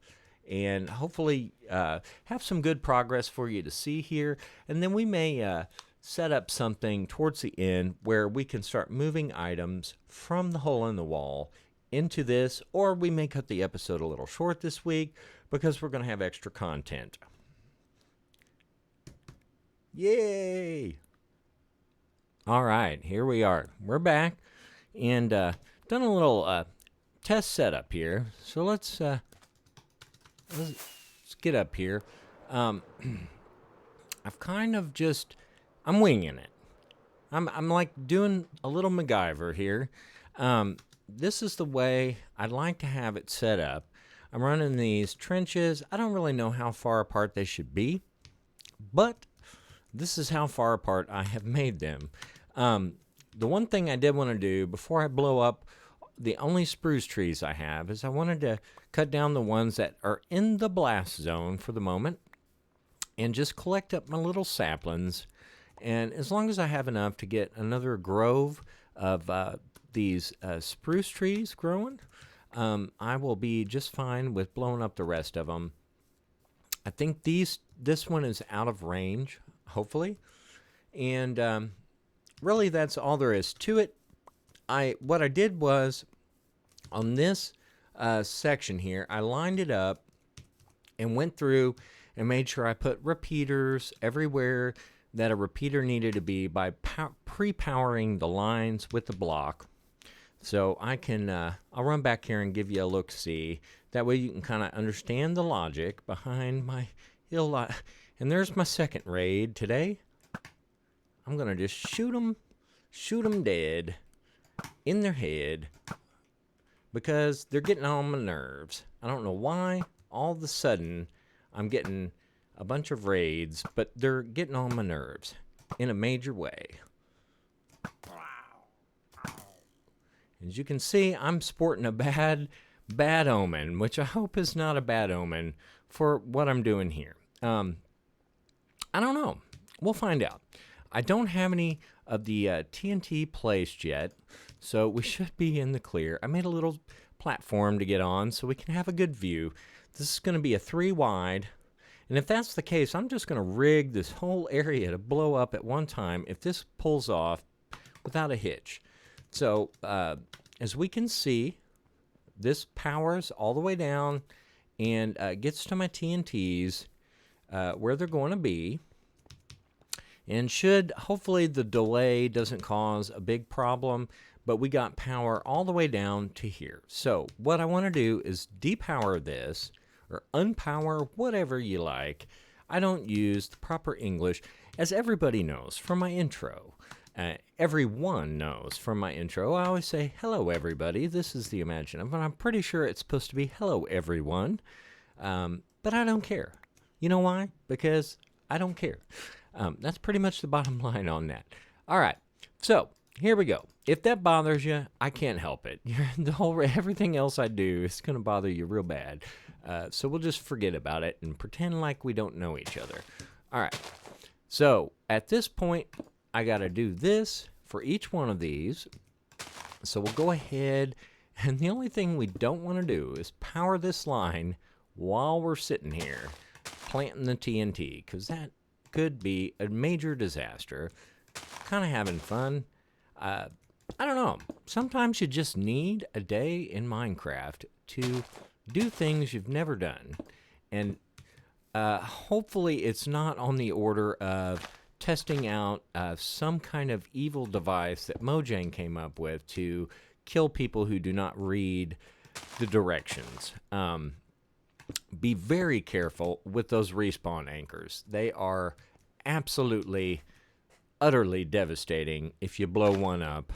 and hopefully have some good progress for you to see here. And then we may set up something towards the end where we can start moving items from the hole in the wall into this, or we may cut the episode a little short this week because we're going to have extra content. Yay! All right, here we are. We're back and done a little test setup here. So let's get up here. I've kind of just, I'm winging it. I'm like doing a little MacGyver here. This is the way I'd like to have it set up. I'm running these trenches. I don't really know how far apart they should be, but this is how far apart I have made them. The one thing I did want to do before I blow up the only spruce trees I have is I wanted to cut down the ones that are in the blast zone for the moment and just collect up my little saplings. And as long as I have enough to get another grove of these spruce trees growing, I will be just fine with blowing up the rest of them. I think this one is out of range, hopefully. And really that's all there is to it. What I did was on this section here, I lined it up and went through and made sure I put repeaters everywhere that a repeater needed to be by pre-powering the lines with the block. So I can, I'll run back here and give you a look-see. That way you can kind of understand the logic behind my hill lot. And there's my second raid today. I'm going to just shoot them dead in their head because they're getting on my nerves. I don't know why all of a sudden I'm getting a bunch of raids, but they're getting on my nerves in a major way. As you can see, I'm sporting a bad omen, which I hope is not a bad omen for what I'm doing here. I don't know. We'll find out. I don't have any of the TNT placed yet, so we should be in the clear. I made a little platform to get on so we can have a good view. This is going to be a 3 wide. And if that's the case, I'm just going to rig this whole area to blow up at one time if this pulls off without a hitch. So as we can see, this powers all the way down and gets to my TNTs where they're going to be. And hopefully the delay doesn't cause a big problem, but we got power all the way down to here. So what I want to do is depower this, or unpower, whatever you like. I don't use the proper English, as everybody knows from my intro. Everyone knows from my intro. I always say, hello everybody, this is the Imaginative, and I'm pretty sure it's supposed to be hello everyone, but I don't care. You know why? Because I don't care. That's pretty much the bottom line on that. All right, so here we go. If that bothers you, I can't help it. Everything else I do is going to bother you real bad. So we'll just forget about it and pretend like we don't know each other. All right, so at this point, I got to do this for each one of these. So we'll go ahead, and the only thing we don't want to do is power this line while we're sitting here planting the TNT, because that could be a major disaster. Kind of having fun. I don't know. Sometimes you just need a day in Minecraft to do things you've never done. And hopefully it's not on the order of testing out some kind of evil device that Mojang came up with to kill people who do not read the directions. Be very careful with those respawn anchors. They are absolutely, utterly devastating if you blow one up.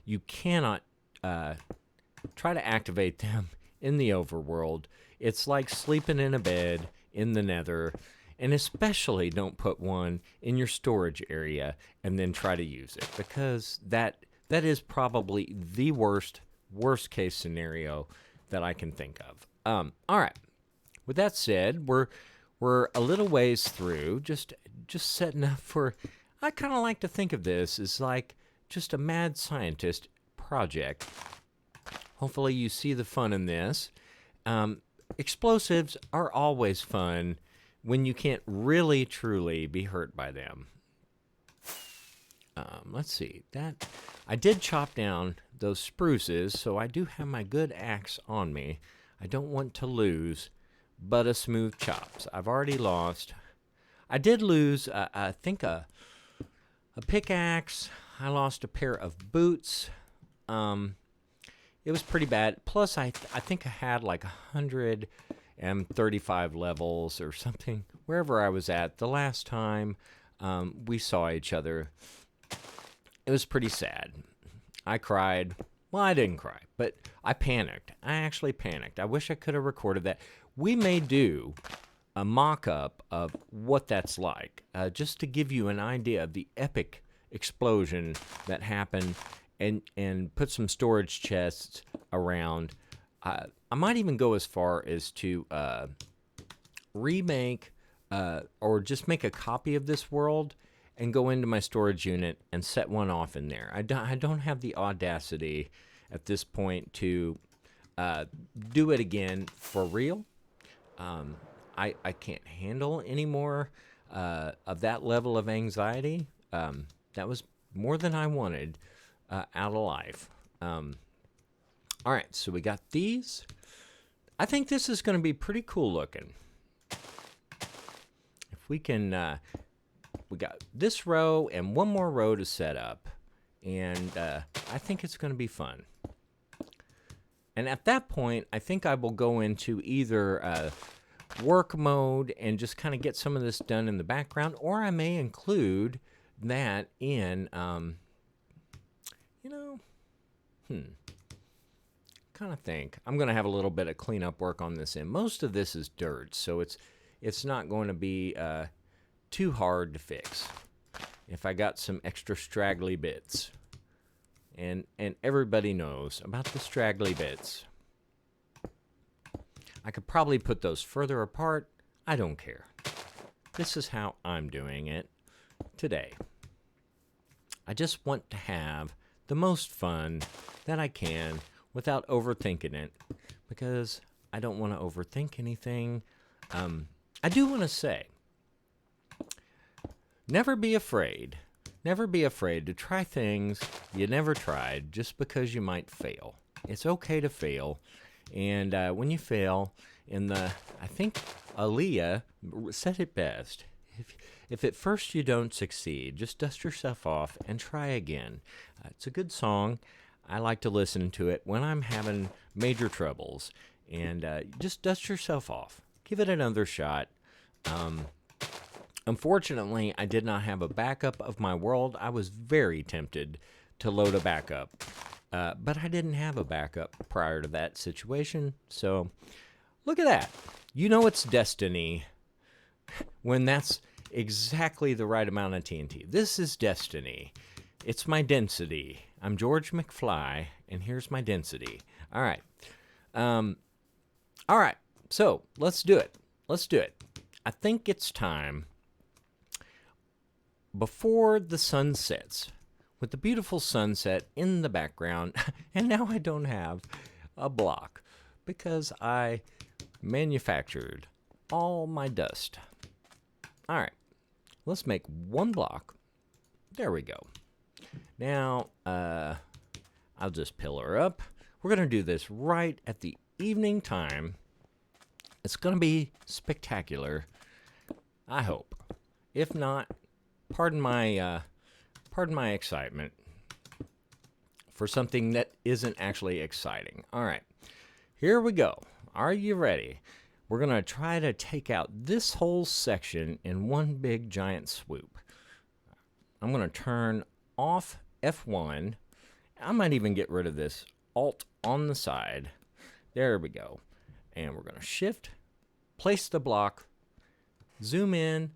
You cannot try to activate them in the overworld. It's like sleeping in a bed in the nether. And especially don't put one in your storage area and then try to use it, because that is probably the worst case scenario that I can think of. All right. With that said, we're a little ways through, just setting up for. I kind of like to think of this as like just a mad scientist project. Hopefully, you see the fun in this. Explosives are always fun when you can't really, truly be hurt by them. Let's see. That I did chop down those spruces, so I do have my good axe on me. I don't want to lose but a smooth chops. I've already lost. I did lose, I think, a pickaxe. I lost a pair of boots. It was pretty bad. Plus, I think I had like 135 levels or something, wherever I was at the last time we saw each other. It was pretty sad. I cried. Well, I didn't cry, but I panicked. I actually panicked. I wish I could have recorded that. We may do a mock-up of what that's like, just to give you an idea of the epic explosion that happened, and put some storage chests around. I might even go as far as to remake or just make a copy of this world and go into my storage unit and set one off in there. I don't have the audacity at this point to do it again for real. I can't handle any more of that level of anxiety. That was more than I wanted out of life. All right, so we got these. I think this is going to be pretty cool looking. If we can, we got this row and one more row to set up, and I think it's going to be fun. And at that point, I think I will go into either work mode and just kind of get some of this done in the background, or I may include that in, kind of think. I'm going to have a little bit of cleanup work on this end. Most of this is dirt, so it's not going to be too hard to fix if I got some extra straggly bits. And everybody knows about the straggly bits. I could probably put those further apart. I don't care. This is how I'm doing it today. I just want to have the most fun that I can without overthinking it, because I don't want to overthink anything. I do want to say, never be afraid. Never be afraid to try things you never tried just because you might fail. It's okay to fail. And when you fail, I think Aaliyah said it best. If at first you don't succeed, just dust yourself off and try again. It's a good song. I like to listen to it when I'm having major troubles. And just dust yourself off. Give it another shot. Unfortunately, I did not have a backup of my world. I was very tempted to load a backup. But I didn't have a backup prior to that situation. So, look at that. You know it's destiny when that's exactly the right amount of TNT. This is destiny. It's my density. I'm George McFly, and here's my density. All right. All right. So, let's do it. Let's do it. I think it's time, before the sun sets, with the beautiful sunset in the background, and now I don't have a block because I manufactured all my dust. All right, let's make one block. There we go. Now, I'll just pillar up. We're going to do this right at the evening time. It's going to be spectacular, I hope. If not, pardon my excitement for something that isn't actually exciting. All right, here we go. Are you ready? We're going to try to take out this whole section in one big giant swoop. I'm going to turn off F1. I might even get rid of this Alt on the side. There we go. And we're going to shift, place the block, zoom in.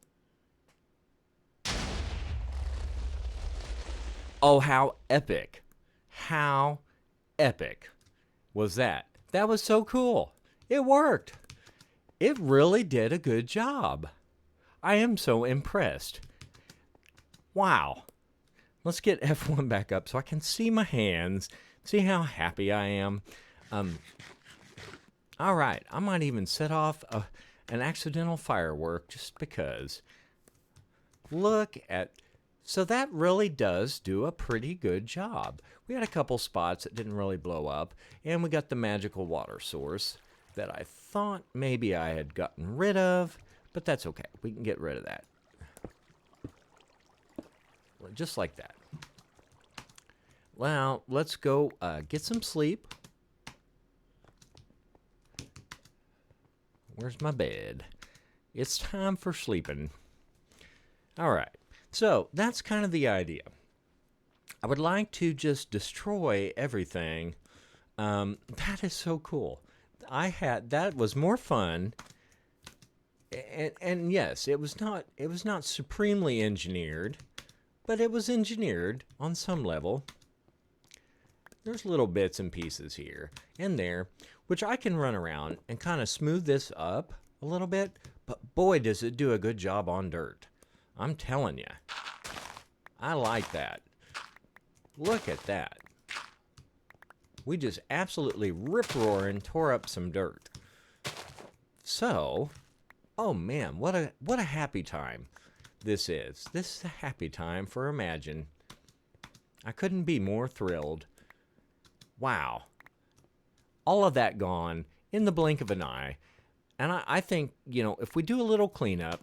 Oh, how epic. How epic was that? That was so cool. It worked. It really did a good job. I am so impressed. Wow. Let's get F1 back up so I can see my hands, see how happy I am. All right, I might even set off an accidental firework just because. Look at... So that really does do a pretty good job. We had a couple spots that didn't really blow up, and we got the magical water source that I thought maybe I had gotten rid of, but that's okay. We can get rid of that. Just like that. Well, let's go get some sleep. Where's my bed? It's time for sleeping. All right. So that's kind of the idea. I would like to just destroy everything. That is so cool. That was more fun. And yes, it was not supremely engineered, but it was engineered on some level. There's little bits and pieces here and there, which I can run around and kind of smooth this up a little bit, but boy, does it do a good job on dirt. I'm telling you. I like that. Look at that. We just absolutely rip-roaring tore up some dirt. So, oh man, what a happy time this is. This is a happy time for Imagine. I couldn't be more thrilled. Wow. All of that gone in the blink of an eye. And I think, if we do a little cleanup,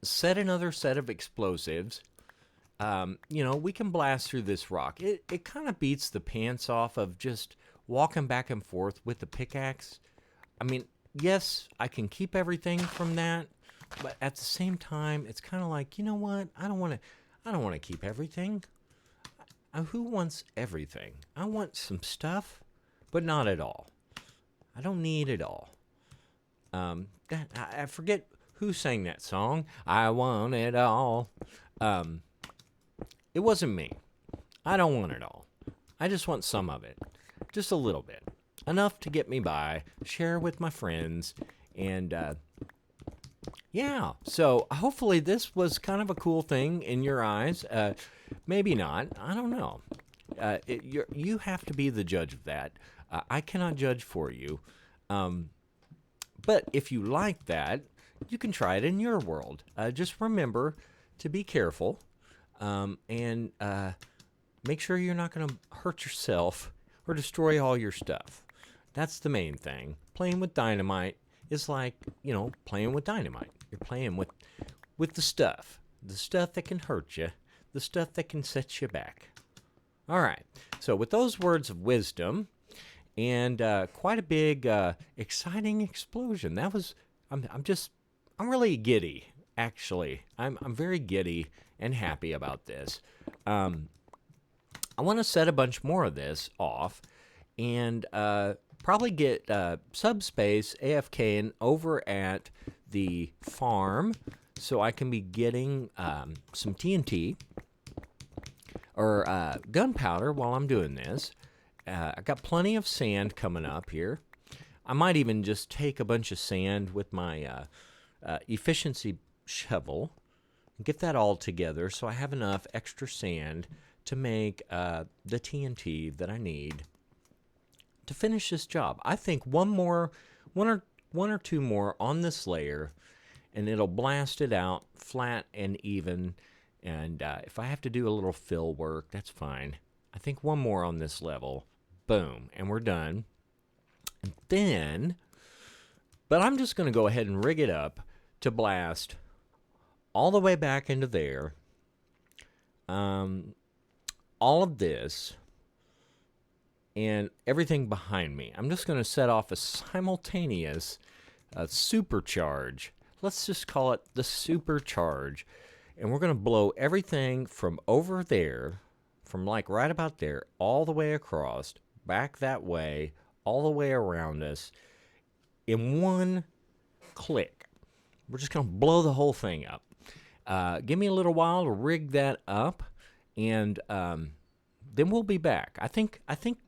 set another set of explosives, we can blast through this rock. It kind of beats the pants off of just walking back and forth with the pickaxe. I mean, yes, I can keep everything from that, but at the same time, it's kind of like, you know what? I don't want to keep everything. Who wants everything? I want some stuff, but not at all. I don't need it all. I forget who sang that song. I want it all. It wasn't me. I don't want it all. I just want some of it. Just a little bit. Enough to get me by, share with my friends, and yeah. So hopefully this was kind of a cool thing in your eyes. Maybe not. I don't know. you have to be the judge of that. I cannot judge for you. But if you like that, you can try it in your world. Just remember to be careful and make sure you're not going to hurt yourself or destroy all your stuff. That's the main thing. Playing with dynamite is like, playing with dynamite. You're playing with the stuff that can hurt you, the stuff that can set you back. All right. So with those words of wisdom and quite a big, exciting explosion, that was. I'm really giddy. Actually, I'm very giddy and happy about this. I want to set a bunch more of this off, and probably get Subspace AFK over at the farm, so I can be getting some TNT or gunpowder while I'm doing this. I got plenty of sand coming up here. I might even just take a bunch of sand with my efficiency shovel and get that all together so I have enough extra sand to make the TNT that I need to finish this job. I think one or two more on this layer, and it'll blast it out flat and even. And if I have to do a little fill work, that's fine. I think one more on this level, boom, and we're done. And then, but I'm just going to go ahead and rig it up to blast all the way back into there. All of this and everything behind me. I'm just going to set off a simultaneous supercharge. Let's just call it the supercharge. And we're going to blow everything from over there, from like right about there, all the way across, back that way, all the way around us, in one click. We're just going to blow the whole thing up. Give me a little while to rig that up, and then we'll be back. I think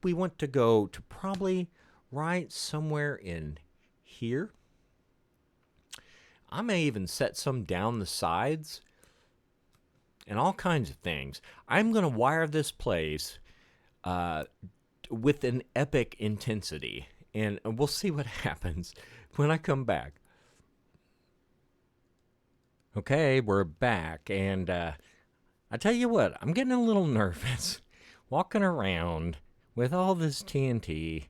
we want to go to probably right somewhere in here. I may even set some down the sides and all kinds of things. I'm going to wire this place with an epic intensity, and we'll see what happens when I come back. Okay, we're back, and I tell you what, I'm getting a little nervous walking around with all this TNT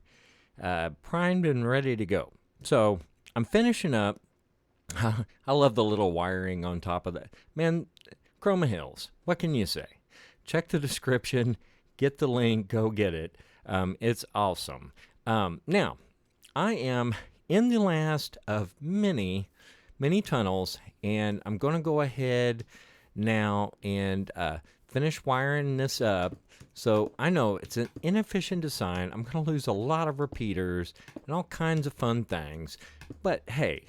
primed and ready to go. So I'm finishing up. I love the little wiring on top of that. Man, Chroma Hills, what can you say? Check the description, get the link, go get it. It's awesome. Now, I am in the last of many tunnels, and I'm going to go ahead now and finish wiring this up. So I know it's an inefficient design. I'm going to lose a lot of repeaters and all kinds of fun things. But hey,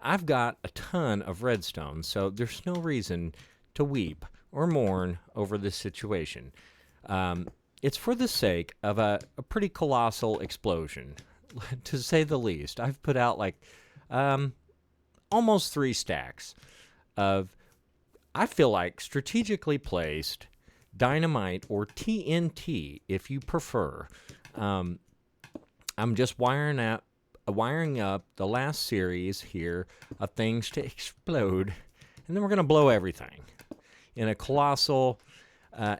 I've got a ton of redstone, so there's no reason to weep or mourn over this situation. It's for the sake of a pretty colossal explosion, to say the least. I've put out like almost 3 stacks of, I feel like, strategically placed dynamite, or TNT if you prefer. I'm just wiring up the last series here of things to explode, and then we're going to blow everything in a colossal,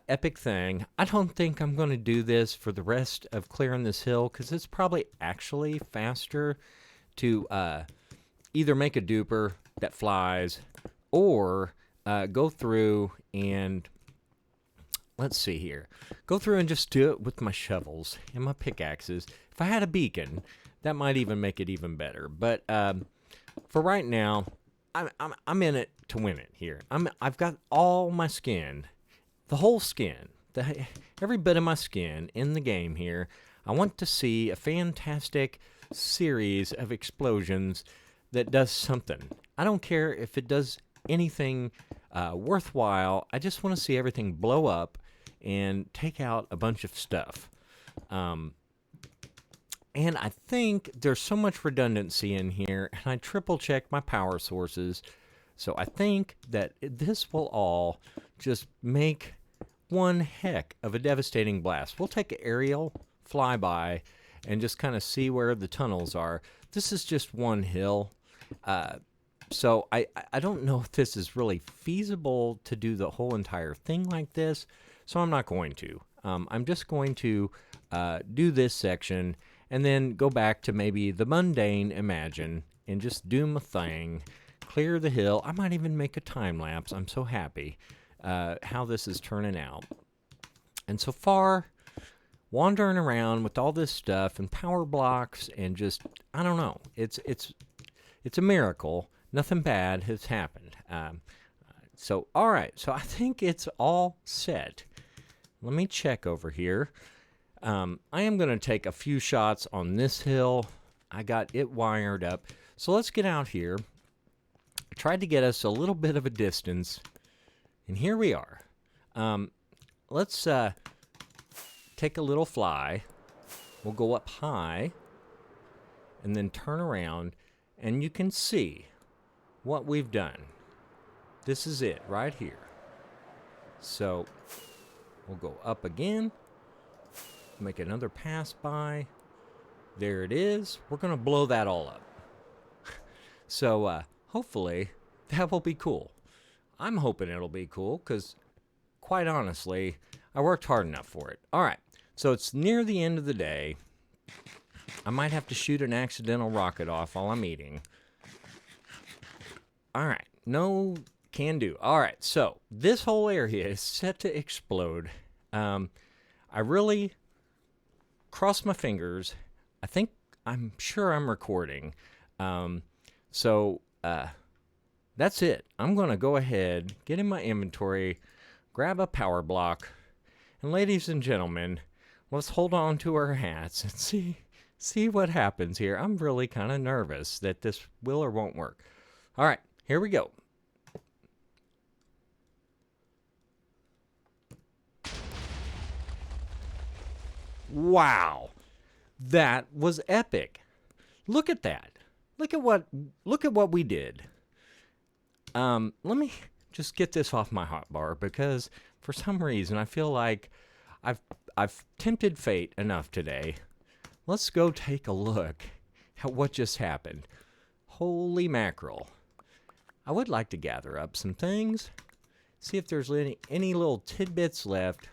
epic thing. I don't think I'm going to do this for the rest of clearing this hill, because it's probably actually faster to either make a duper that flies, or go through and, let's see here, go through and just do it with my shovels and my pickaxes. If I had a beacon, that might even make it even better. But for right now, I'm in it to win it here. I've got all my skin, the whole skin, every bit of my skin in the game here. I want to see a fantastic series of explosions that does something. I don't care if it does anything worthwhile. I just want to see everything blow up and take out a bunch of stuff. And I think there's so much redundancy in here, and I triple checked my power sources. So I think that this will all just make one heck of a devastating blast. We'll take an aerial flyby and just kind of see where the tunnels are. This is just one hill. So I don't know if this is really feasible to do the whole entire thing like this, so I'm not going to. I'm just going to do this section and then go back to maybe the mundane Imagine and just do my thing, clear the hill. I might even make a time lapse. I'm so happy how this is turning out. And so far, wandering around with all this stuff and power blocks and just, I don't know. It's a miracle. Nothing bad has happened. So, all right. So I think it's all set. Let me check over here. I am going to take a few shots on this hill. I got it wired up. So let's get out here. I tried to get us a little bit of a distance. And here we are. Let's take a little fly. We'll go up high. And then turn around. And you can see what we've done. This is it right here. So we'll go up again. Make another pass by. There it is. We're going to blow that all up. So hopefully that will be cool. I'm hoping it'll be cool because, quite honestly, I worked hard enough for it. All right. So it's near the end of the day. I might have to shoot an accidental rocket off while I'm eating. All right. No can do. All right. So this whole area is set to explode. I really crossed my fingers. I'm sure I'm recording. So that's it. I'm going to go ahead, get in my inventory, grab a power block, and ladies and gentlemen, let's hold on to our hats and see what happens here. I'm really kind of nervous that this will or won't work. All right, here we go. Wow, that was epic. Look at that. Look at what we did. Let me just get this off my hotbar because for some reason I feel like I've tempted fate enough today. Let's go take a look at what just happened. Holy mackerel. I would like to gather up some things, see if there's any little tidbits left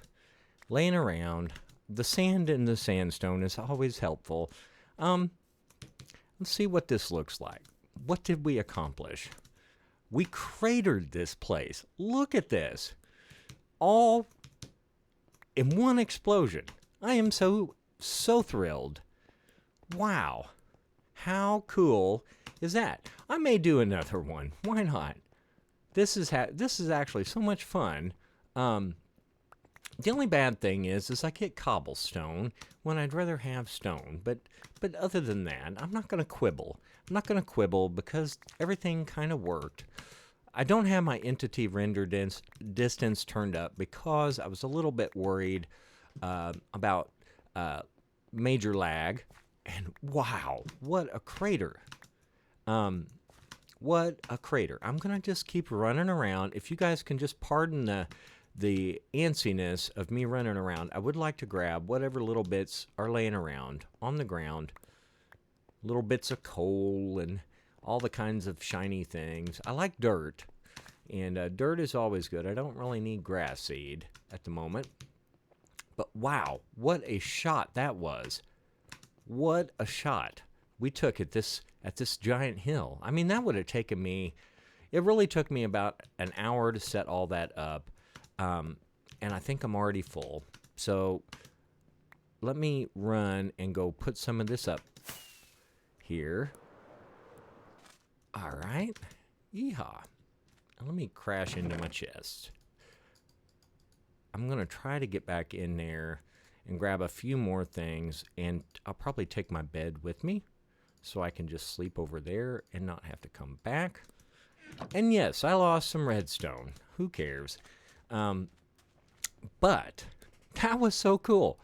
laying around. The sand in the sandstone is always helpful. Let's see what this looks like. What did we accomplish? We cratered this place. Look at this. All in one explosion. I am so thrilled. Wow. How cool is that? I may do another one. Why not? This is actually so much fun. The only bad thing is I get cobblestone when I'd rather have stone. But other than that, I'm not going to quibble. I'm not going to quibble because everything kind of worked. I don't have my entity render distance turned up because I was a little bit worried about major lag. And wow, what a crater. What a crater. I'm going to just keep running around. If you guys can just pardon the antsiness of me running around, I would like to grab whatever little bits are laying around on the ground. Little bits of coal and all the kinds of shiny things. I like dirt, and dirt is always good. I don't really need grass seed at the moment. But wow, what a shot that was. What a shot we took at this giant hill. I mean, that would have taken me, it really took me about an hour to set all that up. And I think I'm already full. So let me run and go put some of this up here. All right. Yeehaw. Let me crash into my chest. I'm going to try to get back in there and grab a few more things, and I'll probably take my bed with me so I can just sleep over there and not have to come back. And yes, I lost some redstone. Who cares? But that was so cool.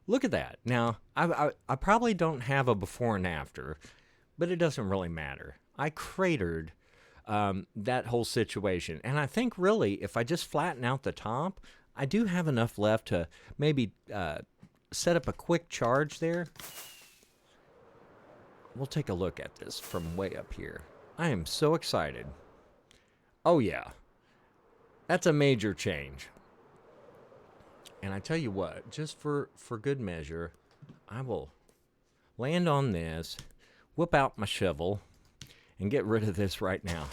Look at that. Now, I probably don't have a before and after, but it doesn't really matter. I cratered that whole situation. And I think really, if I just flatten out the top, I do have enough left to maybe set up a quick charge there. We'll take a look at this from way up here. I am so excited. Oh yeah, that's a major change. And I tell you what, just for good measure, I will land on this, whip out my shovel, and get rid of this right now.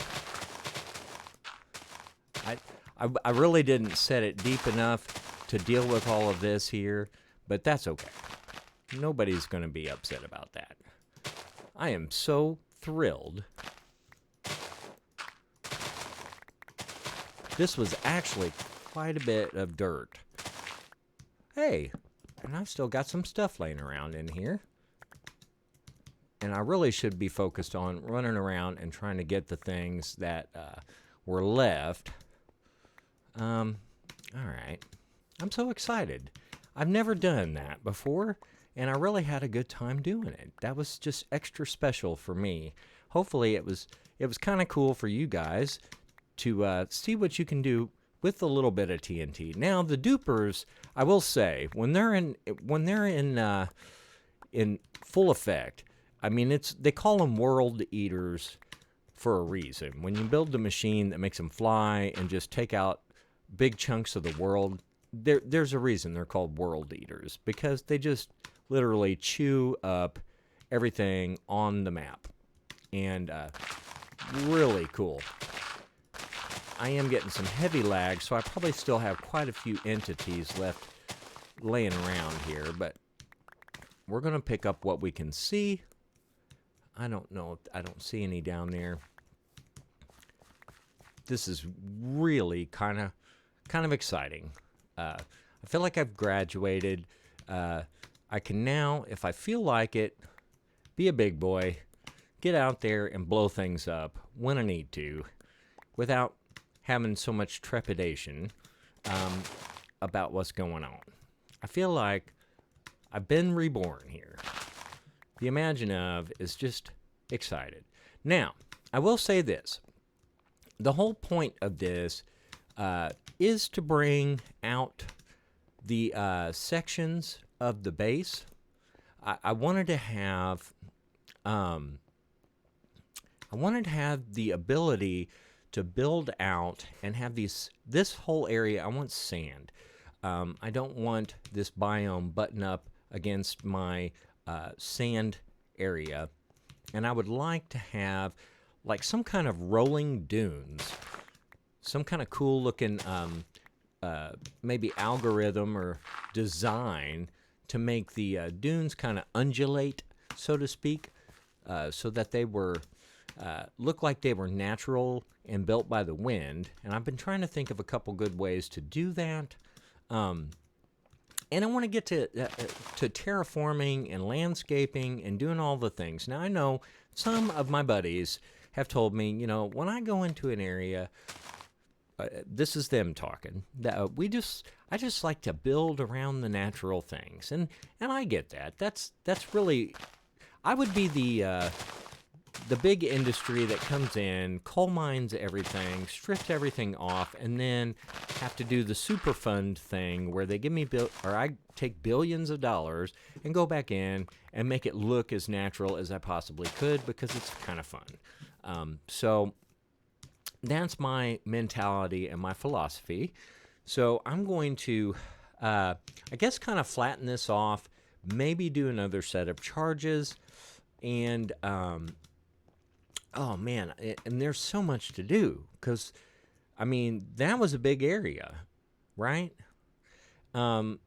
I really didn't set it deep enough to deal with all of this here, but that's okay. Nobody's going to be upset about that. I am so thrilled. This was actually quite a bit of dirt. Hey, and I've still got some stuff laying around in here. And I really should be focused on running around and trying to get the things that were left. All right. I'm so excited. I've never done that before, and I really had a good time doing it. That was just extra special for me. Hopefully it was kind of cool for you guys to see what you can do with a little bit of TNT. Now, the dupers, I will say, when they're in full effect, I mean, they call them world eaters for a reason. When you build the machine that makes them fly and just take out big chunks of the world, there's a reason they're called world eaters, because they just literally chew up everything on the map. And really cool. I am getting some heavy lag, so I probably still have quite a few entities left laying around here, but we're going to pick up what we can see. I don't know. I don't see any down there. This is really kind of exciting. I feel like I've graduated. I can now, if I feel like it, be a big boy, get out there and blow things up when I need to, without having so much trepidation about what's going on. I feel like I've been reborn here. The Imagine of is just excited. Now, I will say this. The whole point of this is to bring out the sections of the base. I wanted to have the ability to build out and have this whole area. I want sand. I don't want this biome button up against my sand area, and I would like to have like some kind of rolling dunes, some kind of cool looking maybe algorithm or design to make the dunes kind of undulate, so to speak, so that they were look like they were natural and built by the wind. And I've been trying to think of a couple good ways to do that. And I want to get to terraforming and landscaping and doing all the things. Now, I know some of my buddies have told me, you know, when I go into an area, this is them talking, that I just like to build around the natural things. And I get that. That's really, I would be the big industry that comes in, coal mines everything, strips everything off, and then have to do the super fund thing where they give me I take billions of dollars and go back in and make it look as natural as I possibly could, because it's kind of fun. So that's my mentality and my philosophy. So I'm going to, I guess, kind of flatten this off, maybe do another set of charges, and oh man, and there's so much to do, because I mean, that was a big area, right? And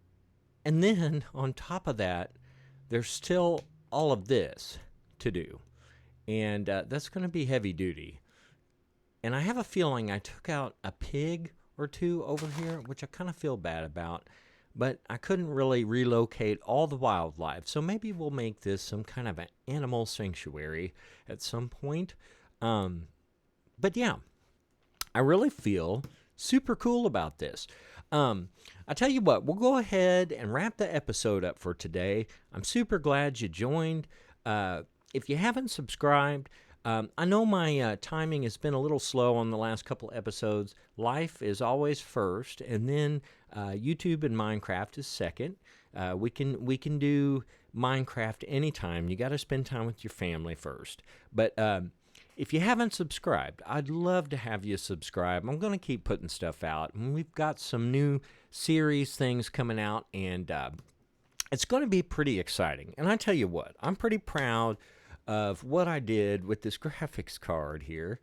then on top of that, there's still all of this to do, and that's going to be heavy duty. And I have a feeling I took out a pig or two over here, which I kind of feel bad about, but I couldn't really relocate all the wildlife. So maybe we'll make this some kind of an animal sanctuary at some point. But yeah, I really feel super cool about this. I tell you what, we'll go ahead and wrap the episode up for today. I'm super glad you joined. If you haven't subscribed, I know my timing has been a little slow on the last couple episodes. Life is always first, and then YouTube and Minecraft is second. We can do Minecraft anytime. You got to spend time with your family first. But if you haven't subscribed, I'd love to have you subscribe. I'm going to keep putting stuff out. And we've got some new series things coming out, and it's going to be pretty exciting. And I tell you what, I'm pretty proud of what I did with this graphics card here.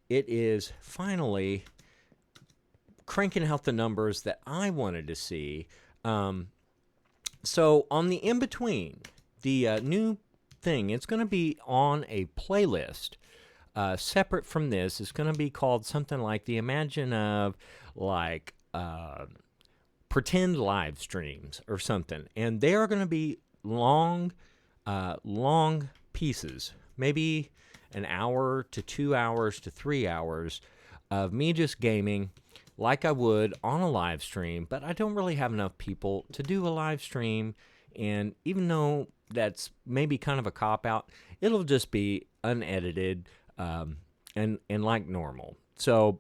It is finally cranking out the numbers that I wanted to see. So on the in-between, the new thing, it's going to be on a playlist separate from this. It's going to be called something like the Imagine of, like, pretend live streams or something. And they are going to be long pieces, maybe an hour to 2 hours to 3 hours of me just gaming like I would on a live stream. But I don't really have enough people to do a live stream, and even though that's maybe kind of a cop-out, it'll just be unedited and like normal. So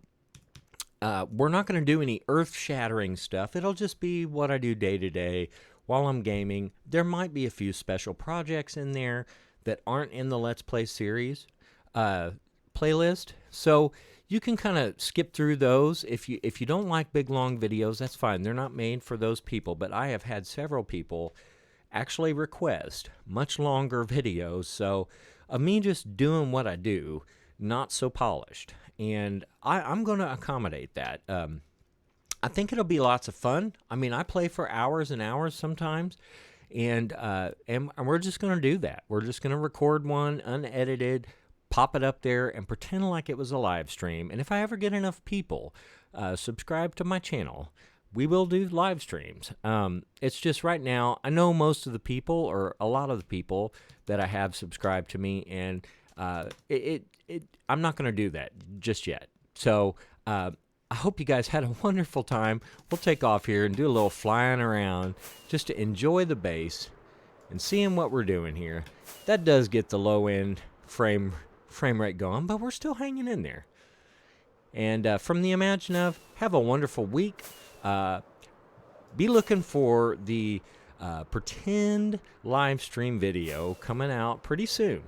we're not going to do any earth-shattering stuff. It'll just be what I do day to day while I'm gaming. There might be a few special projects in there that aren't in the Let's Play series playlist. So you can kind of skip through those. If you don't like big, long videos, that's fine. They're not made for those people. But I have had several people actually request much longer videos. So of me just doing what I do, not so polished. And I'm going to accommodate that. I think it'll be lots of fun. I mean, I play for hours and hours sometimes, and we're just going to do that. We're just going to record one unedited, pop it up there, and pretend like it was a live stream. And if I ever get enough people subscribe to my channel, we will do live streams. It's just right now, I know most of the people, or a lot of the people that I have subscribed to me, and I'm not going to do that just yet. So I hope you guys had a wonderful time. We'll take off here and do a little flying around just to enjoy the base and seeing what we're doing here. That does get the low end frame rate going, but we're still hanging in there. And from the Imagine of, have a wonderful week. Be looking for the pretend live stream video coming out pretty soon.